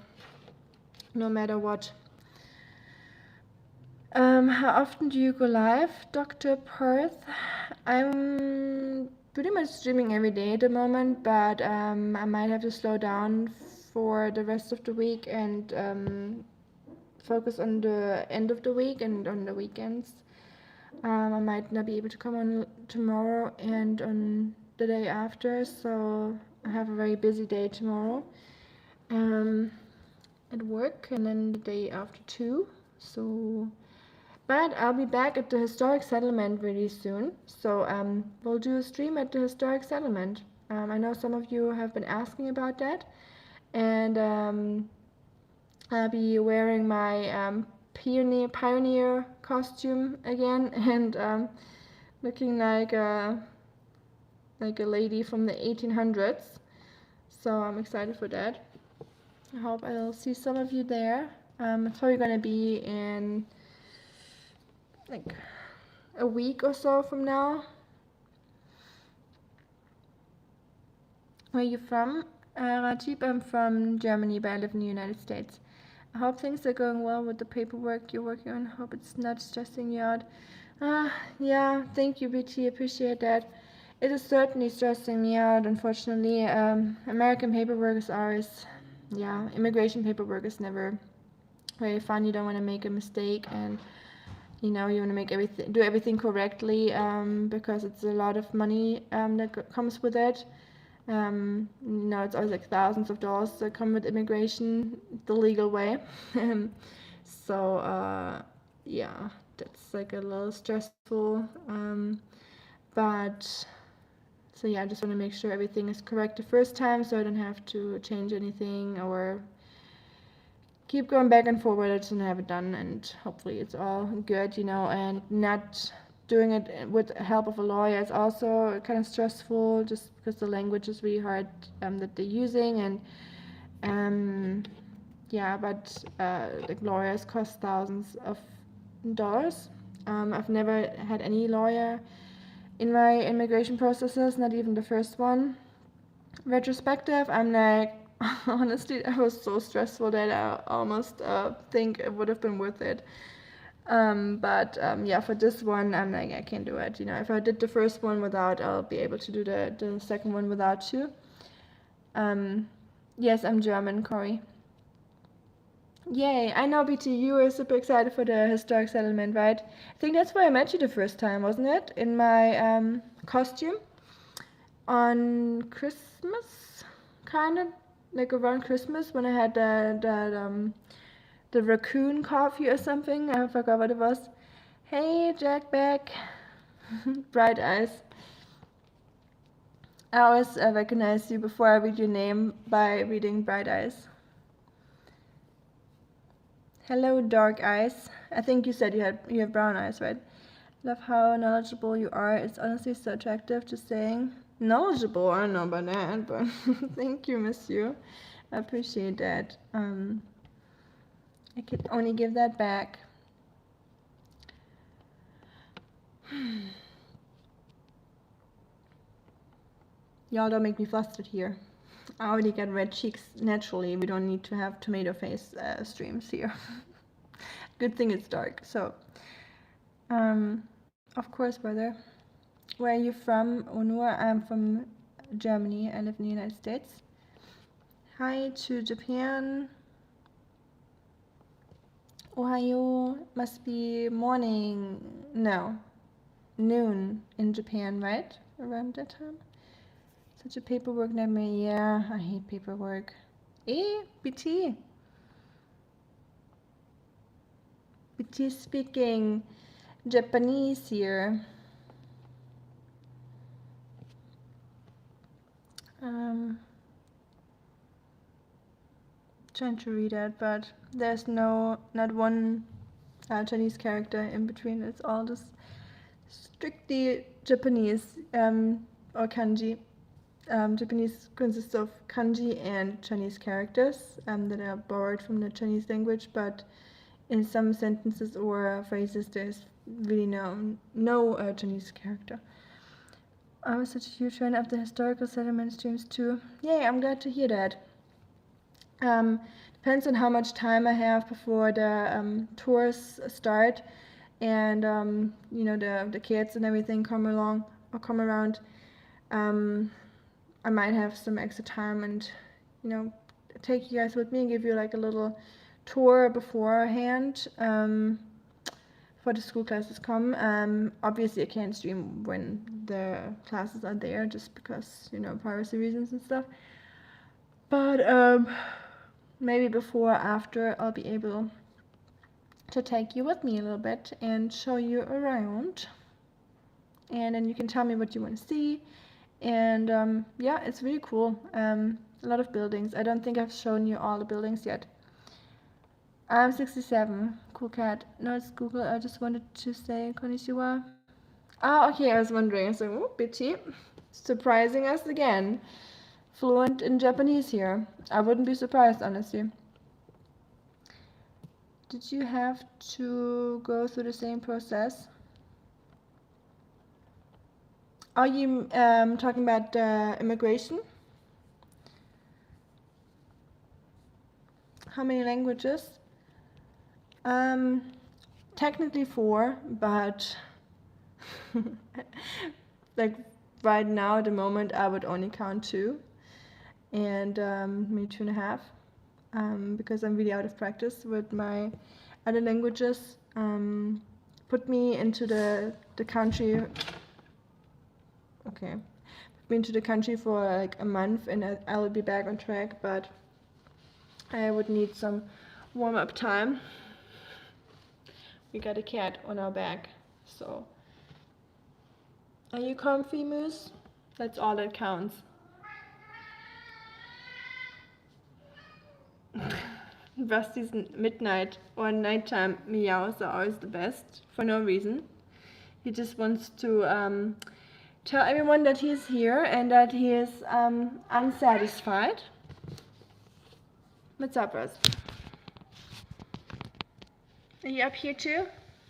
[SPEAKER 1] no matter what. How often do you go live, Dr. Perth? I'm pretty much streaming every day at the moment, but I might have to slow down for the rest of the week and focus on the end of the week and on the weekends. I might not be able to come on tomorrow and on the day after, so I have a very busy day tomorrow at work, and then the day after too. But I'll be back at the historic settlement really soon, so we'll do a stream at the historic settlement. I know some of you have been asking about that, and I'll be wearing my pioneer costume again, and looking like a lady from the 1800s. So I'm excited for that. I hope I'll see some of you there. It's probably gonna be in like a week or so from now. Where are you from? Rajib, I'm from Germany, but I live in the United States. I hope things are going well with the paperwork you're working on. Hope it's not stressing you out. Yeah, thank you, BT. Appreciate that. It is certainly stressing me out, unfortunately. American paperwork is always, immigration paperwork is never very fun. You don't want to make a mistake, and you know, you want to make do everything correctly, because it's a lot of money that comes with it. You know, it's always like thousands of dollars that come with immigration the legal way. So yeah, that's like a little stressful. But so yeah, I just want to make sure everything is correct the first time, so I don't have to change anything or keep going back and forward and have it done, and hopefully it's all good, you know. And not doing it with the help of a lawyer is also kind of stressful, just because the language is really hard that they're using. And yeah, but like lawyers cost thousands of dollars. I've never had any lawyer in my immigration processes, not even the first one. Retrospective, I'm like, honestly, that was so stressful that I almost think it would have been worth it. But yeah, for this one, I'm like, I can't do it. You know, if I did the first one without, I'll be able to do the second one without you. Yes, I'm German, Corey. Yay, I know, BT, you were super excited for the historic settlement, right? I think that's where I met you the first time, wasn't it? In my costume on Christmas, kind of like around Christmas when I had the raccoon coffee or something. I forgot what it was. Hey, Jack back. Bright eyes. I always recognize you before I read your name by reading bright eyes. Hello, dark eyes. I think you said you have brown eyes, right? Love how knowledgeable you are. It's honestly so attractive. Just saying. Knowledgeable, I don't know about that, but thank you, monsieur. I appreciate that. I could only give that back. Y'all don't make me flustered here. I already got red cheeks naturally. We don't need to have tomato face streams here. Good thing it's dark. So, of course, brother. Where are you from, Onur? I'm from Germany. I live in the United States. Hi to Japan. Ohio must be morning. No, noon in Japan, right? Around that time. Such a paperwork nightmare. Yeah, I hate paperwork. BT. BT speaking Japanese here. Trying to read it, but there's not one Chinese character in between. It's all just strictly Japanese or kanji. Japanese consists of kanji and Chinese characters that are borrowed from the Chinese language, but in some sentences or phrases there's really no Chinese character. I was such a huge fan of the historical settlement streams too. Yay, I'm glad to hear that. Depends on how much time I have before the tours start, and you know, the kids and everything come along or come around. I might have some extra time and, you know, take you guys with me and give you like a little tour beforehand for the school classes come. Obviously I can't stream when the classes are there just because, you know, privacy reasons and stuff. But maybe before or after I'll be able to take you with me a little bit and show you around. And then you can tell me what you want to see. And yeah, it's really cool. A lot of buildings. I don't think I've shown you all the buildings yet. I'm 67. Cool cat. No, it's Google. I just wanted to say konnichiwa. Oh, okay. I was wondering. I was like, oh, bitchy. Surprising us again. Fluent in Japanese here. I wouldn't be surprised, honestly. Did you have to go through the same process? Are you talking about immigration? How many languages? Technically 4, but like right now at the moment I would only count 2, and maybe 2.5, because I'm really out of practice with my other languages. put me into the country. Okay, put me into the country for like a month, and I will be back on track. But I would need some warm-up time. We got a cat on our back, so. Are you comfy, Moose? That's all that counts. Rusty's midnight or nighttime meows are always the best, for no reason. He just wants to tell everyone that he's here and that he is unsatisfied. What's up, Rust? Are you up here too?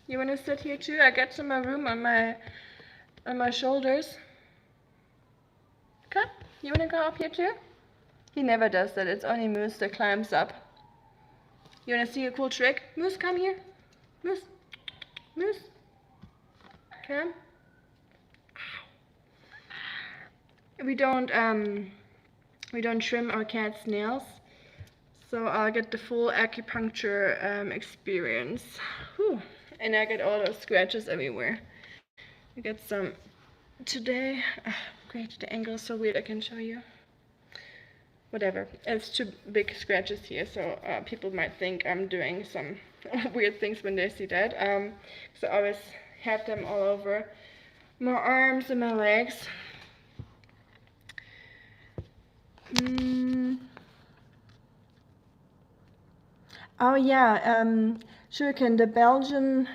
[SPEAKER 1] You want to sit here too? I got some more room on my shoulders. Come, you want to go up here too? He never does that. It's only Moose that climbs up. You want to see a cool trick? Moose, come here. Moose. Moose. Come. We don't trim our cat's nails, so I'll get the full acupuncture experience. Whew. And I get all those scratches everywhere. I got some today. Great, the angle is so weird. I can show you. Whatever, it's too big scratches here, so people might think I'm doing some weird things when they see that. So I always have them all over my arms and my legs. Oh yeah, Shuriken, the Belgian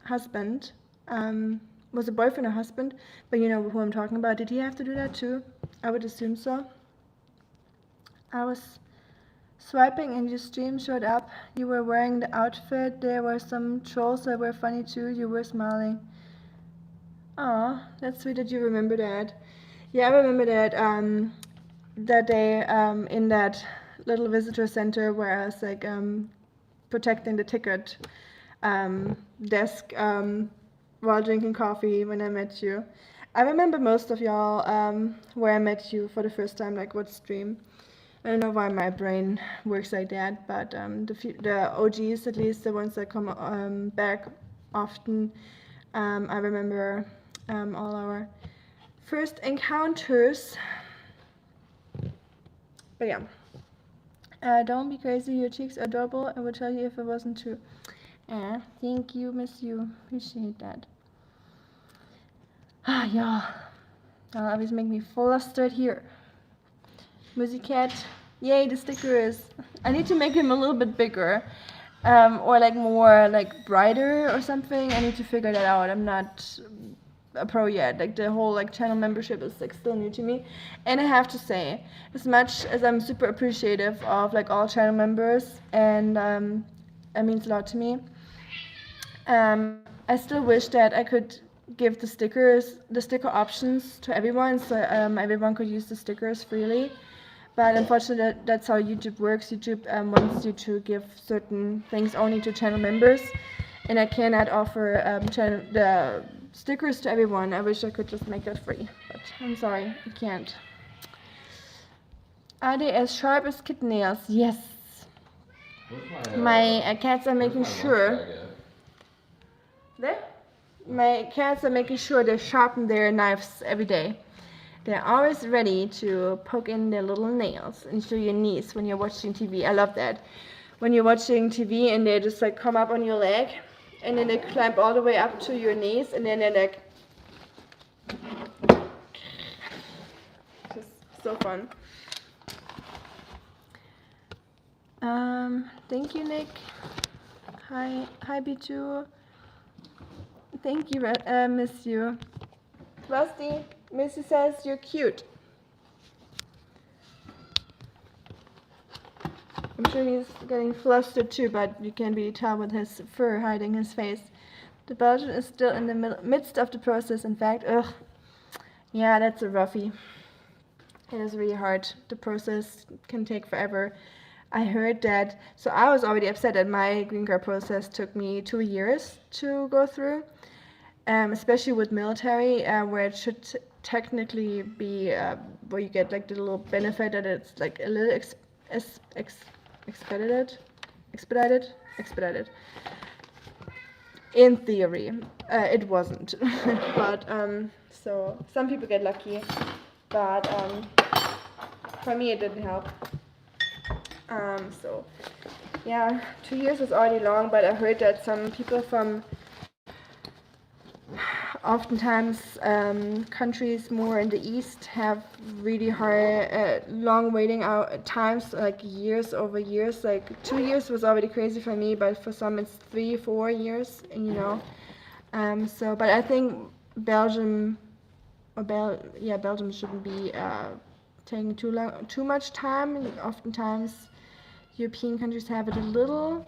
[SPEAKER 1] husband, was a boyfriend or husband, but you know who I'm talking about. Did he have to do that too? I would assume so. I was swiping and your stream showed up. You were wearing the outfit. There were some trolls that were funny too. You were smiling. Aw, that's sweet that you remember that. Yeah, I remember that that day in that little visitor center where I was like protecting the ticket desk while drinking coffee when I met you. I remember most of y'all where I met you for the first time, like what stream. I don't know why my brain works like that, but the OGs, at least the ones that come back often, I remember all our first encounters. But yeah, don't be crazy, your cheeks are adorable. I would tell you if it wasn't true. Thank you, miss you, appreciate that. Y'all always make me flustered here. Moosey Cat, yay, the stickers. I need to make him a little bit bigger, or like more like brighter or something. I need to figure that out. I'm not a pro yet. Like the whole like channel membership is like still new to me. And I have to say, as much as I'm super appreciative of like all channel members, and it means a lot to me, I still wish that I could give the sticker options to everyone, so everyone could use the stickers freely. But unfortunately, that's how YouTube works. YouTube wants you to give certain things only to channel members, and I cannot offer the stickers to everyone. I wish I could just make that free, but I'm sorry, I can't. Are they as sharp as kitten nails? Yes. My cats are making sure. There? My cats are making sure they sharpen their knives every day. They're always ready to poke in their little nails into your knees when you're watching TV. I love that. When you're watching TV and they just like come up on your leg and then they climb all the way up to your knees and then they're like, just so fun. Thank you, Nick. Hi B2. Thank you, miss you. Rusty, Missy says you're cute. I'm sure he's getting flustered too, but you can really tell with his fur hiding his face. The Belgian is still in the midst of the process, in fact. Ugh. Yeah, that's a roughie. It is really hard. The process can take forever. I heard that, so I was already upset that my green card process took me 2 years to go through, especially with military, where it should technically be where you get like the little benefit that it's like a little expedited. in theory. It wasn't. But so some people get lucky, but for me it didn't help. So yeah, 2 years is already long, but I heard that some people from oftentimes countries more in the east have really hard, long waiting out times, like years over years. Like 2 years was already crazy for me, but for some it's 3-4 years, you know. So, but I think Belgium, Belgium shouldn't be taking too much time. Oftentimes, European countries have it a little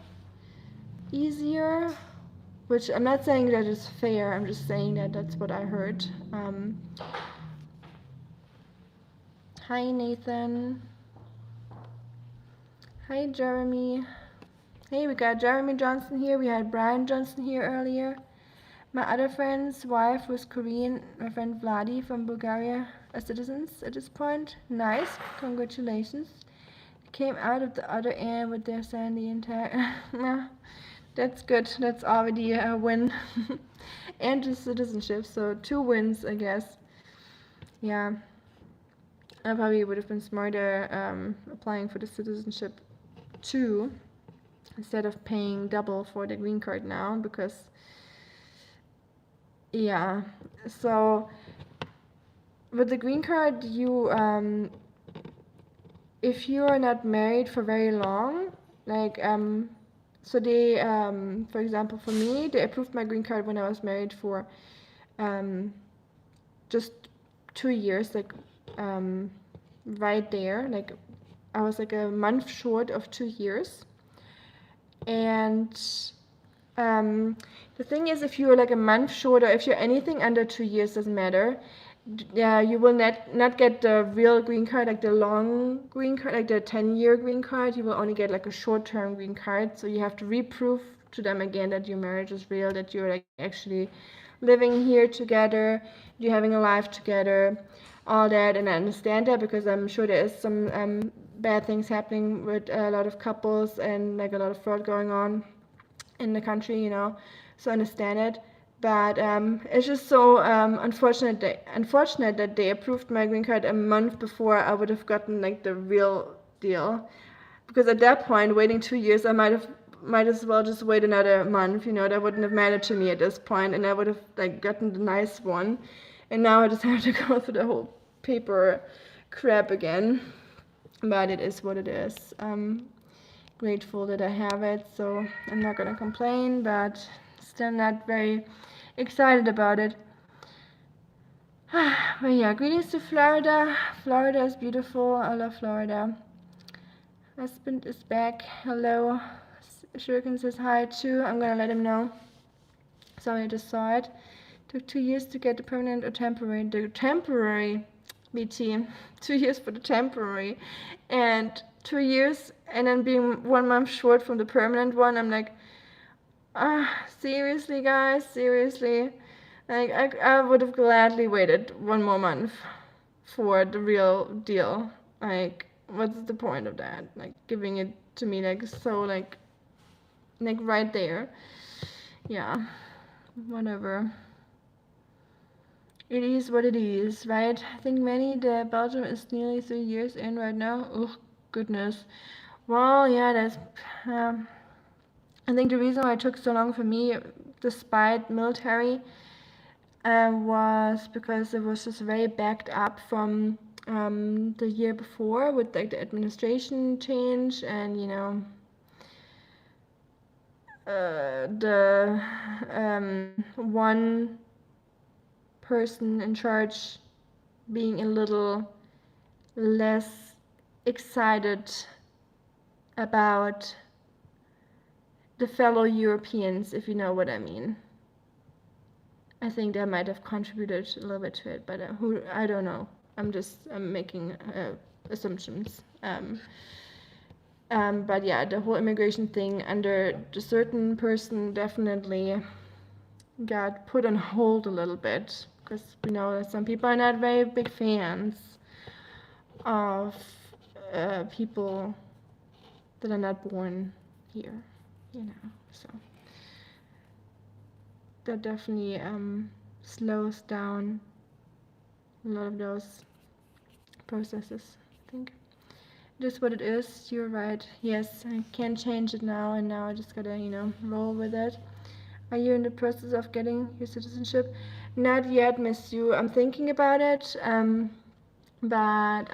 [SPEAKER 1] easier, which I'm not saying that is fair. I'm just saying that that's what I heard. Hi Nathan. Hi Jeremy. Hey, we got Jeremy Johnson here. We had Brian Johnson here earlier. My other friend's wife was Korean. My friend Vladi from Bulgaria are citizens at this point. Nice, congratulations. Came out of the other end with their sandy intact. Yeah, that's good. That's already a win. And the citizenship, so 2 wins, I guess. Yeah, I probably would have been smarter applying for the citizenship too, instead of paying double for the green card now, because yeah, so with the green card, you if you are not married for very long, like so they for example, for me, they approved my green card when I was married for just 2 years, like right there, like I was like a month short of 2 years. And the thing is, if you're like a month short, or if you're anything under 2 years, doesn't matter. Yeah, you will not get the real green card, like the long green card, like the 10-year green card. You will only get like a short-term green card. So you have to reprove to them again that your marriage is real, that you're like actually living here together, you're having a life together, all that. And I understand that, because I'm sure there is some bad things happening with a lot of couples, and like a lot of fraud going on in the country, you know. So I understand it. But it's just so unfortunate that they approved my green card a month before I would have gotten like the real deal. Because at that point, waiting 2 years, I might as well just wait another month. You know, that wouldn't have mattered to me at this point, and I would have like gotten the nice one. And now I just have to go through the whole paper crap again. But it is what it is. I'm grateful that I have it, so I'm not gonna complain, but still not very excited about it. But yeah, greetings to Florida. Florida is beautiful. I love Florida. Husband is back. Hello. Shuriken says hi too. I'm gonna let him know. Sorry, I just saw it. Took 2 years to get the permanent or temporary. The temporary, BT. 2 years for the temporary, and 2 years, and then being 1 month short from the permanent one. I'm like, seriously, guys, seriously. Like, I would have gladly waited 1 more month for the real deal. Like, what's the point of that? Like, giving it to me, like, so, like right there. Yeah, whatever. It is what it is, right? I think the Belgium is nearly 3 years in right now. Oh, goodness. Well, yeah, that's, I think the reason why it took so long for me, despite military, was because it was just very backed up from the year before, with like the administration change, and you know, the one person in charge being a little less excited about the fellow Europeans, if you know what I mean. I think that might have contributed a little bit to it, but I don't know. I'm making assumptions. But yeah, the whole immigration thing under a certain person definitely got put on hold a little bit, because we know that some people are not very big fans of people that are not born here, you know. So that definitely slows down a lot of those processes, I think. It is what it is. You're right. Yes, I can't change it now, and now I just gotta, roll with it. Are you in the process of getting your citizenship? Not yet, Miss Yu. I'm thinking about it, but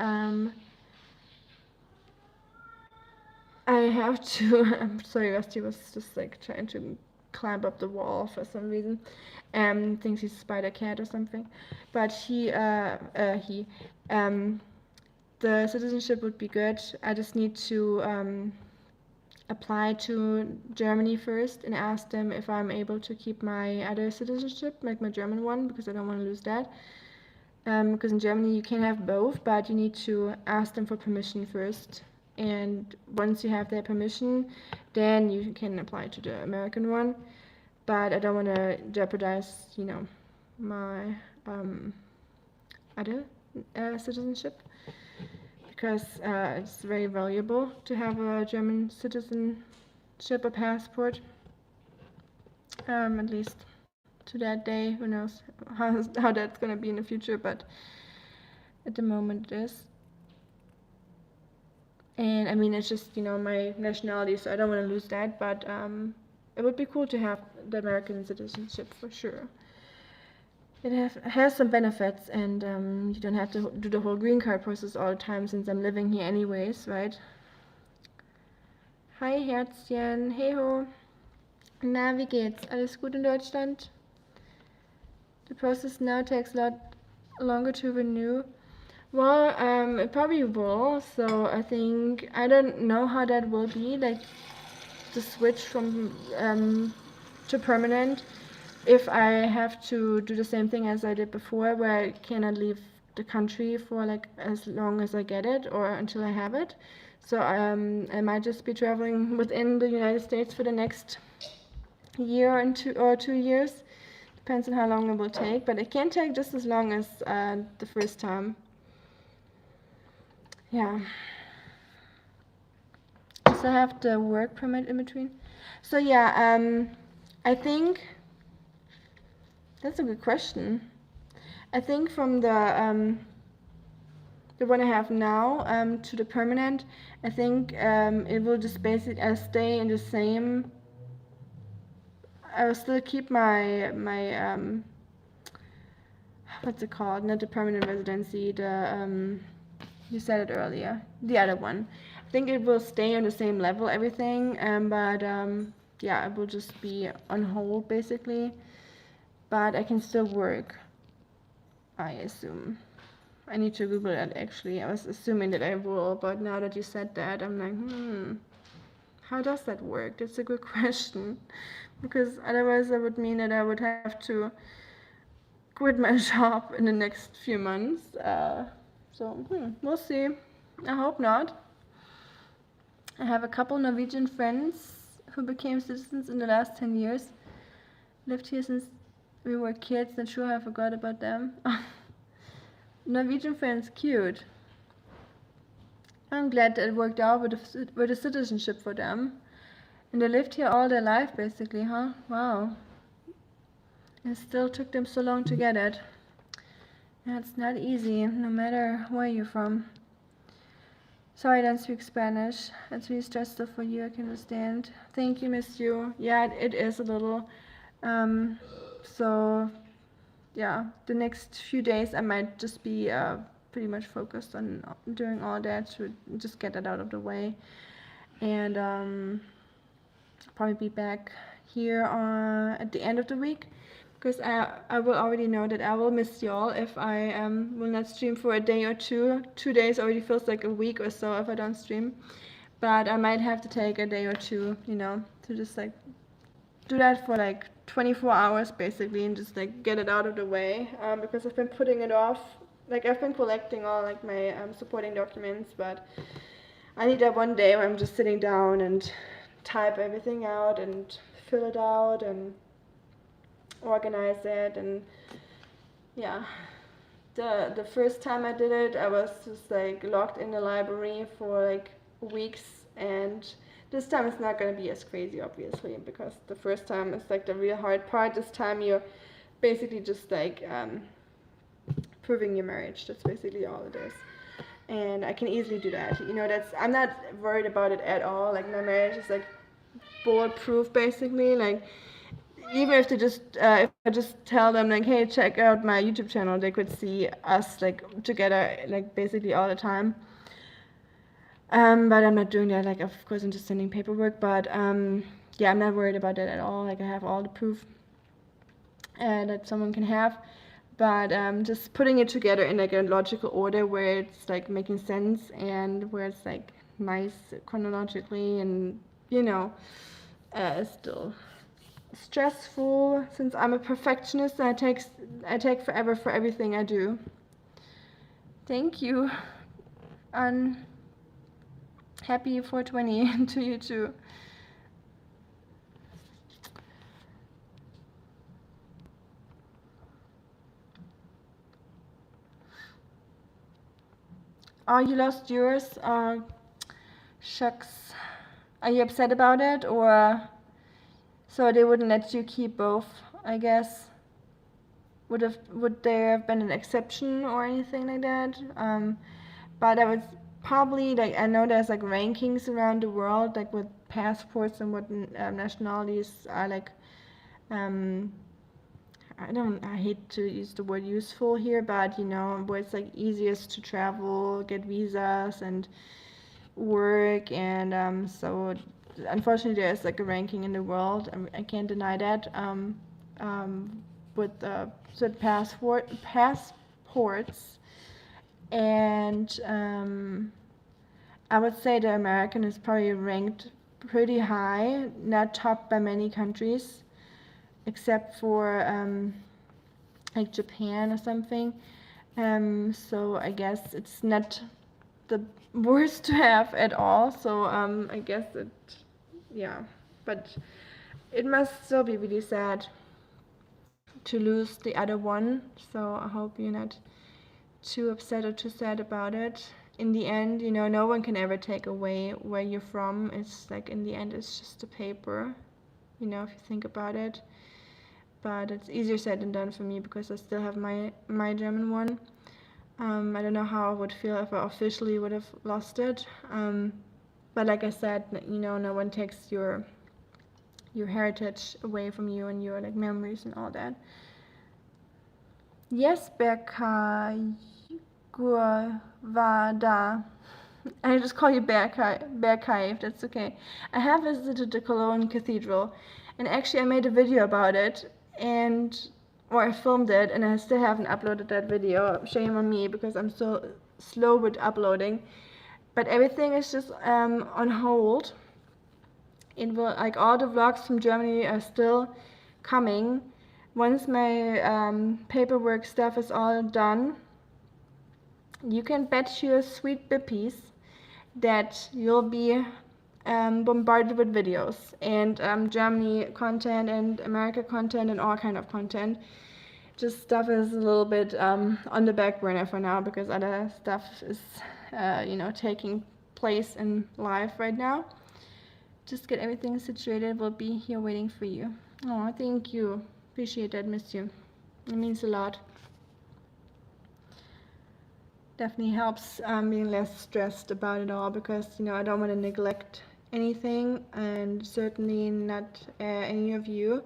[SPEAKER 1] I have to. I'm sorry, Rusty was just like trying to climb up the wall for some reason. Thinks he's a spider cat or something. But the citizenship would be good. I just need to apply to Germany first and ask them if I'm able to keep my other citizenship, like my German one, because I don't want to lose that. Because in Germany you can have both, but you need to ask them for permission first. And once you have their permission, then you can apply to the American one. But I don't want to jeopardize, my other citizenship, because it's very valuable to have a German citizenship, a passport. At least to that day. Who knows how that's gonna be in the future, but at the moment it is. And I mean, it's just, my nationality, so I don't want to lose that, but it would be cool to have the American citizenship for sure. It has some benefits, and you don't have to do the whole green card process all the time, since I'm living here anyways, right? Hi Herzchen, hey ho. Na, wie geht's? Alles gut in Deutschland? The process now takes a lot longer to renew. Well, it probably will. So I think I don't know how that will be, like the switch from to permanent. If I have to do the same thing as I did before, where I cannot leave the country for like as long as I get it or until I have it. So I might just be traveling within the United States for the next year and 2 years. Depends on how long it will take, but it can take just as long as the first time. Yeah. So I have the work permit in between. So yeah, I think that's a good question. I think from the one I have now to the permanent, I think it will just basically stay in the same. I will still keep my what's it called? Not the permanent residency. The you said it earlier. The other one. I think it will stay on the same level, everything. But yeah, it will just be on hold basically. But I can still work, I assume. I need to Google that actually. I was assuming that I will, but now that you said that, I'm like, how does that work? That's a good question. Because otherwise that would mean that I would have to quit my job in the next few months. So we'll see. I hope not. I have a couple Norwegian friends who became citizens in the last 10 years. Lived here since we were kids. Not sure I forgot about them. Norwegian friends, cute. I'm glad that it worked out with the citizenship for them. And they lived here all their life basically, huh? Wow. It still took them so long to get it. That's not easy, no matter where you're from. Sorry I don't speak Spanish. It's really stressful for you, I can understand. Thank you, Miss Yu. Yeah, it is a little. So, yeah, the next few days I might just be pretty much focused on doing all that to just get that out of the way. And probably be back here at the end of the week. Because I will already know that I will miss y'all if I will not stream for a day or two. 2 days already feels like a week or so if I don't stream. But I might have to take a day or two, to just like do that for like 24 hours basically and just like get it out of the way. Because I've been putting it off. Like I've been collecting all like my supporting documents, but I need that one day where I'm just sitting down and type everything out and fill it out and organize it. And yeah, the first time I did it, I was just like locked in the library for like weeks, and This time it's not going to be as crazy, obviously, because the first time is like the real hard part. This time you're basically just like proving your marriage. That's basically all it is. And I can easily do that. You know, I'm not worried about it at all. Like my marriage is like bulletproof, basically. Like even if they just if I just tell them like, hey, check out my YouTube channel, they could see us like together, like basically all the time. But I'm not doing that. Like, of course, I'm just sending paperwork. But yeah, I'm not worried about that at all. Like, I have all the proof that someone can have. But just putting it together in like a logical order where it's like making sense and where it's like nice chronologically, and you know, still stressful since I'm a perfectionist and I take forever for everything I do. Thank you. Happy 420 to you too. Oh, you lost yours? Shucks. Are you upset about it, or so they wouldn't let you keep both, I guess? Would there have been an exception or anything like that? But I was probably like, I know there's like rankings around the world, like with passports and what nationalities are like. I hate to use the word useful here, but you know, where it's like easiest to travel, get visas, and work, and so unfortunately there's like a ranking in the world. I can't deny that. With certain passports, and I would say the American is probably ranked pretty high, not topped by many countries, except for like Japan or something. So I guess it's not the worst to have at all. So I guess yeah, but it must still be really sad to lose the other one. So I hope you're not too upset or too sad about it. In the end, you know, no one can ever take away where you're from. It's like in the end, it's just a paper, you know, if you think about it. But it's easier said than done for me because I still have my German one. I don't know how I would feel if I officially would have lost it. But like I said, you know, no one takes your heritage away from you and your like memories and all that. Yes, Berkay Gurvada. I just call you Berkay if that's okay. I have visited the Cologne Cathedral, and actually I made a video about it, or I filmed it, and I still haven't uploaded that video. Shame on me because I'm so slow with uploading. But everything is just on hold. It will, like, all the vlogs from Germany are still coming. Once my paperwork stuff is all done, you can bet your sweet bippies that you'll be bombarded with videos and Germany content and America content and all kind of content. Just stuff is a little bit on the back burner for now because other stuff is you know, taking place in life right now. Just get everything situated. We'll be here waiting for you. Oh, thank you. Appreciate that, miss you. It means a lot. Definitely helps being less stressed about it all because, you know, I don't want to neglect anything, and certainly not any of you.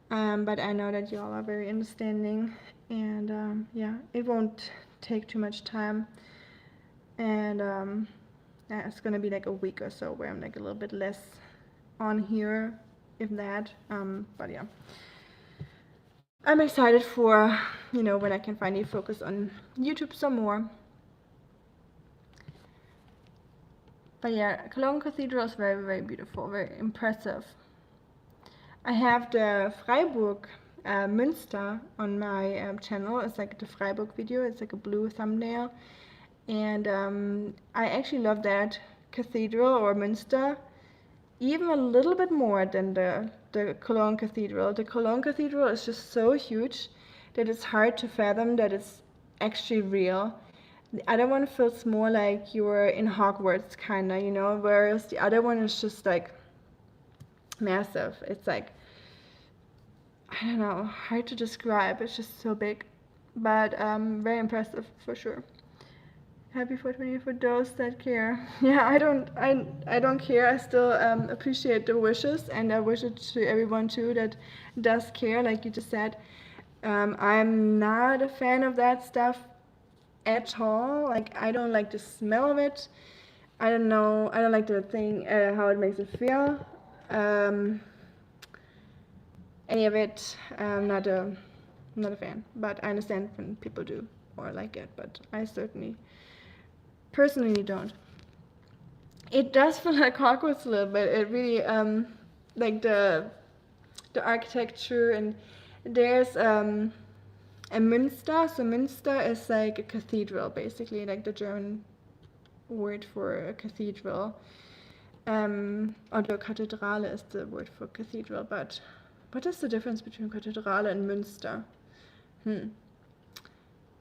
[SPEAKER 1] But I know that you all are very understanding, and yeah, it won't take too much time. And yeah, it's gonna be like a week or so where I'm like a little bit less on here, if that. But yeah, I'm excited for, you know, when I can finally focus on YouTube some more. But yeah, Cologne Cathedral is very, very beautiful, very impressive. I have the Freiburg Münster on my channel. It's like the Freiburg video. It's like a blue thumbnail. And I actually love that cathedral, or Münster, even a little bit more than the Cologne Cathedral. The Cologne Cathedral is just so huge that it's hard to fathom that it's actually real. The other one feels more like you're in Hogwarts, kinda, you know, whereas the other one is just like massive. It's like, I don't know, hard to describe. It's just so big, but very impressive for sure. Happy 420 for those that care. Yeah, I don't care. I still appreciate the wishes, and I wish it to everyone too that does care, like you just said. I'm not a fan of that stuff at all. Like, I don't like the smell of it. I don't know. I don't like the thing, how it makes it feel. Any of it, I'm not a fan. But I understand when people do or like it. But I certainly, personally, don't. It does feel like Hogwarts a little bit. It really, like the architecture, and there's a Münster. So Münster is like a cathedral, basically, like the German word for a cathedral. Although Kathedrale is the word for cathedral, but what is the difference between Kathedrale and Münster?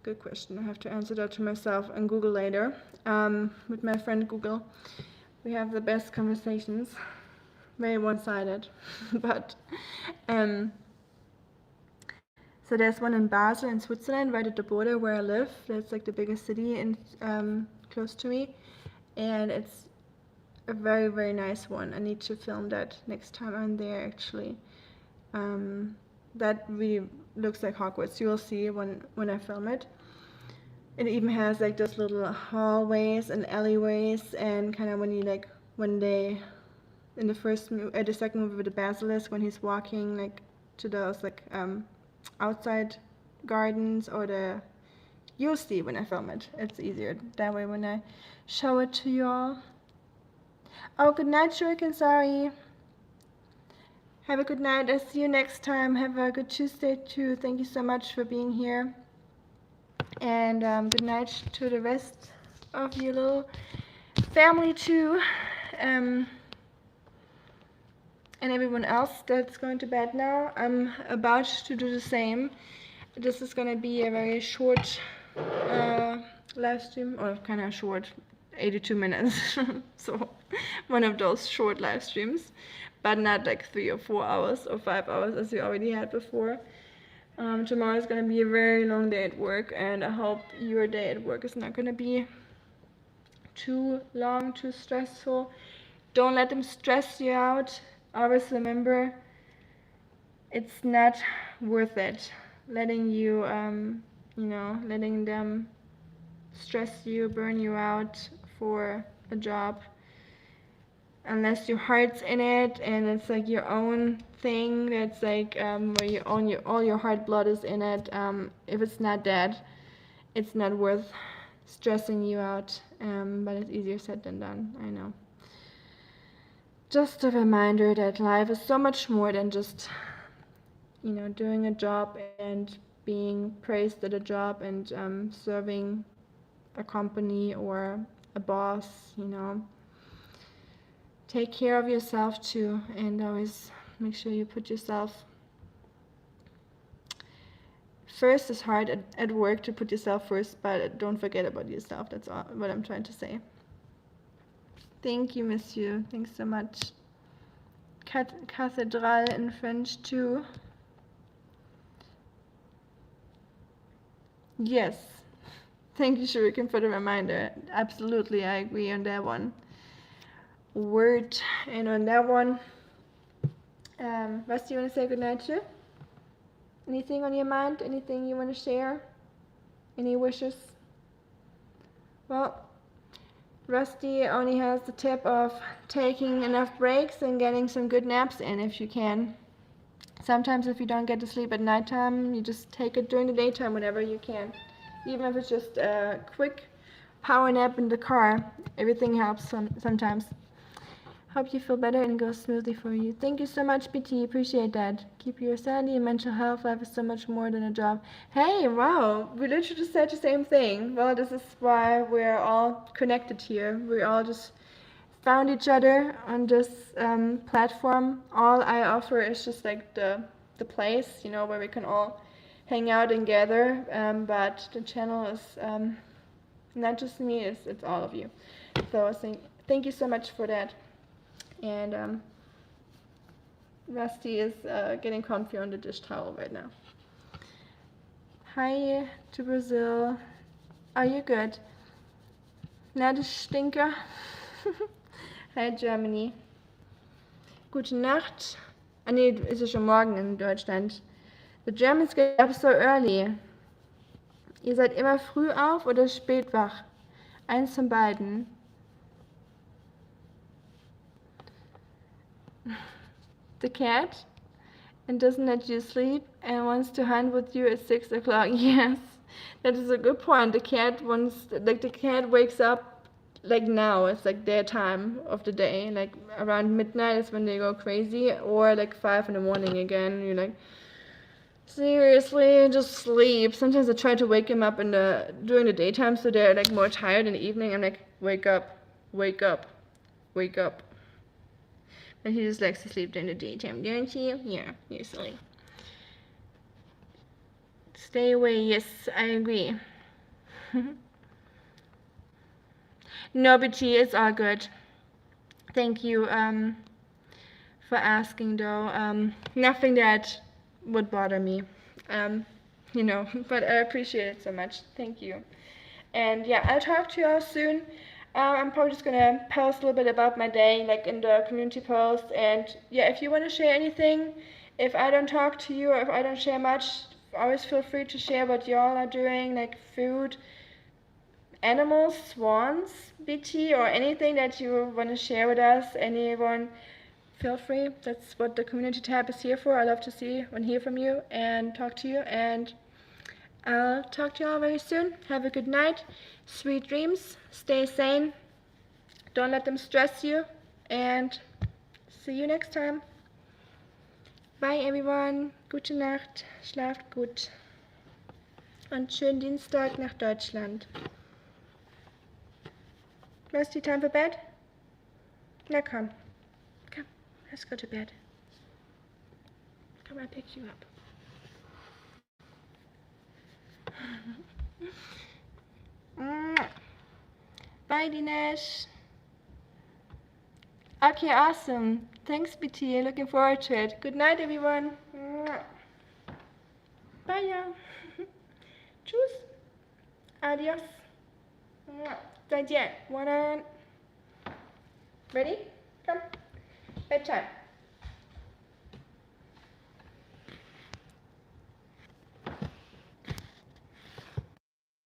[SPEAKER 1] Good question. I have to answer that to myself and Google later. With my friend Google, we have the best conversations. Very one-sided, but so there's one in Basel in Switzerland, right at the border where I live. That's like the biggest city in close to me, and it's a very, very nice one. I need to film that next time I'm there, actually. That really looks like Hogwarts. You'll see when I film it. It even has like those little hallways and alleyways, and kind of when they in the second movie with the basilisk, when he's walking like to those like outside gardens, or you'll see when I film it. It's easier that way when I show it to you all. Oh, good night, Shuriken. Sorry. Have a good night. I'll see you next time. Have a good Tuesday too. Thank you so much for being here. And good night to the rest of your little family too. And everyone else that's going to bed now. I'm about to do the same. This is going to be a very short live stream, or kind of short, 82 minutes. So one of those short live streams, but not like 3 or 4 hours or 5 hours as we already had before. Tomorrow is going to be a very long day at work, and I hope your day at work is not going to be too long, too stressful. Don't let them stress you out. Always remember, it's not worth it. Letting you, letting them stress you, burn you out for a job. Unless your heart's in it and it's like your own thing, that's like where you own all your heart blood is in it. If it's not that, it's not worth stressing you out. But it's easier said than done, I know. Just a reminder that life is so much more than just, doing a job and being praised at a job and serving a company or a boss, Take care of yourself too, and always make sure you put yourself first. It's hard at work to put yourself first, but don't forget about yourself. That's all what I'm trying to say. Thank you, monsieur. Thanks so much. Cathedral in French too. Yes. Thank you, Shuriken, for the reminder. Absolutely, I agree on that one. Word, and on that one, Rusti, you want to say goodnight to? Anything on your mind? Anything you want to share? Any wishes? Well, Rusti only has the tip of taking enough breaks and getting some good naps in if you can. Sometimes if you don't get to sleep at nighttime, you just take it during the daytime whenever you can. Even if it's just a quick power nap in the car, everything helps sometimes. Hope you feel better and goes smoothly for you. Thank you so much, BT. Appreciate that. Keep your sanity and mental health. Life is so much more than a job. Hey, wow. We literally just said the same thing. Well, this is why we're all connected here. We all just found each other on this platform. All I offer is just like the place, where we can all hang out and gather. But the channel is Not just me, it's all of you. So thank you so much for that. And Rusty is getting comfy on the dish towel right now. Hi to Brazil. Are you good? Na, du Stinker. Hi Germany. Gute Nacht. Ah nee, ist es schon morgen in Deutschland. The Germans get up so early. Ihr seid immer früh auf oder spät wach? Eins von beiden. The cat, and doesn't let you sleep and wants to hunt with you at 6 o'clock. Yes, that is a good point. The cat wakes up like now. It's like their time of the day. Like around midnight is when they go crazy, or like 5 in the morning again. You're like, seriously, just sleep. Sometimes I try to wake him up during the daytime, so they're like more tired in the evening. I'm like, wake up, wake up, wake up. And he just likes to sleep during the daytime, don't you? Yeah, you're silly. Stay away, yes, I agree. No, BT, it's all good. Thank you for asking, though. Nothing that would bother me, you know, but I appreciate it so much. Thank you. And yeah, I'll talk to you all soon. I'm probably just gonna post a little bit about my day, like in the community post. And yeah, if you want to share anything, if I don't talk to you or if I don't share much, always feel free to share what y'all are doing, like food, animals, swans, BT, or anything that you want to share with us. Anyone, feel free. That's what the community tab is here for. I love to see and hear from you and talk to you. And I'll talk to you all very soon. Have a good night. Sweet dreams. Stay sane. Don't let them stress you. And see you next time. Bye everyone. Gute Nacht. Schlaft gut. Und schönen Dienstag nach Deutschland. Rusty, time for bed? Now come. Come. Let's go to bed. Come, I'll pick you up. Bye, Dinesh. Okay, awesome. Thanks, BT. Looking forward to it. Good night, everyone. Bye, y'all. Tschüss. Adios. 再见. Ready? Come. Bedtime.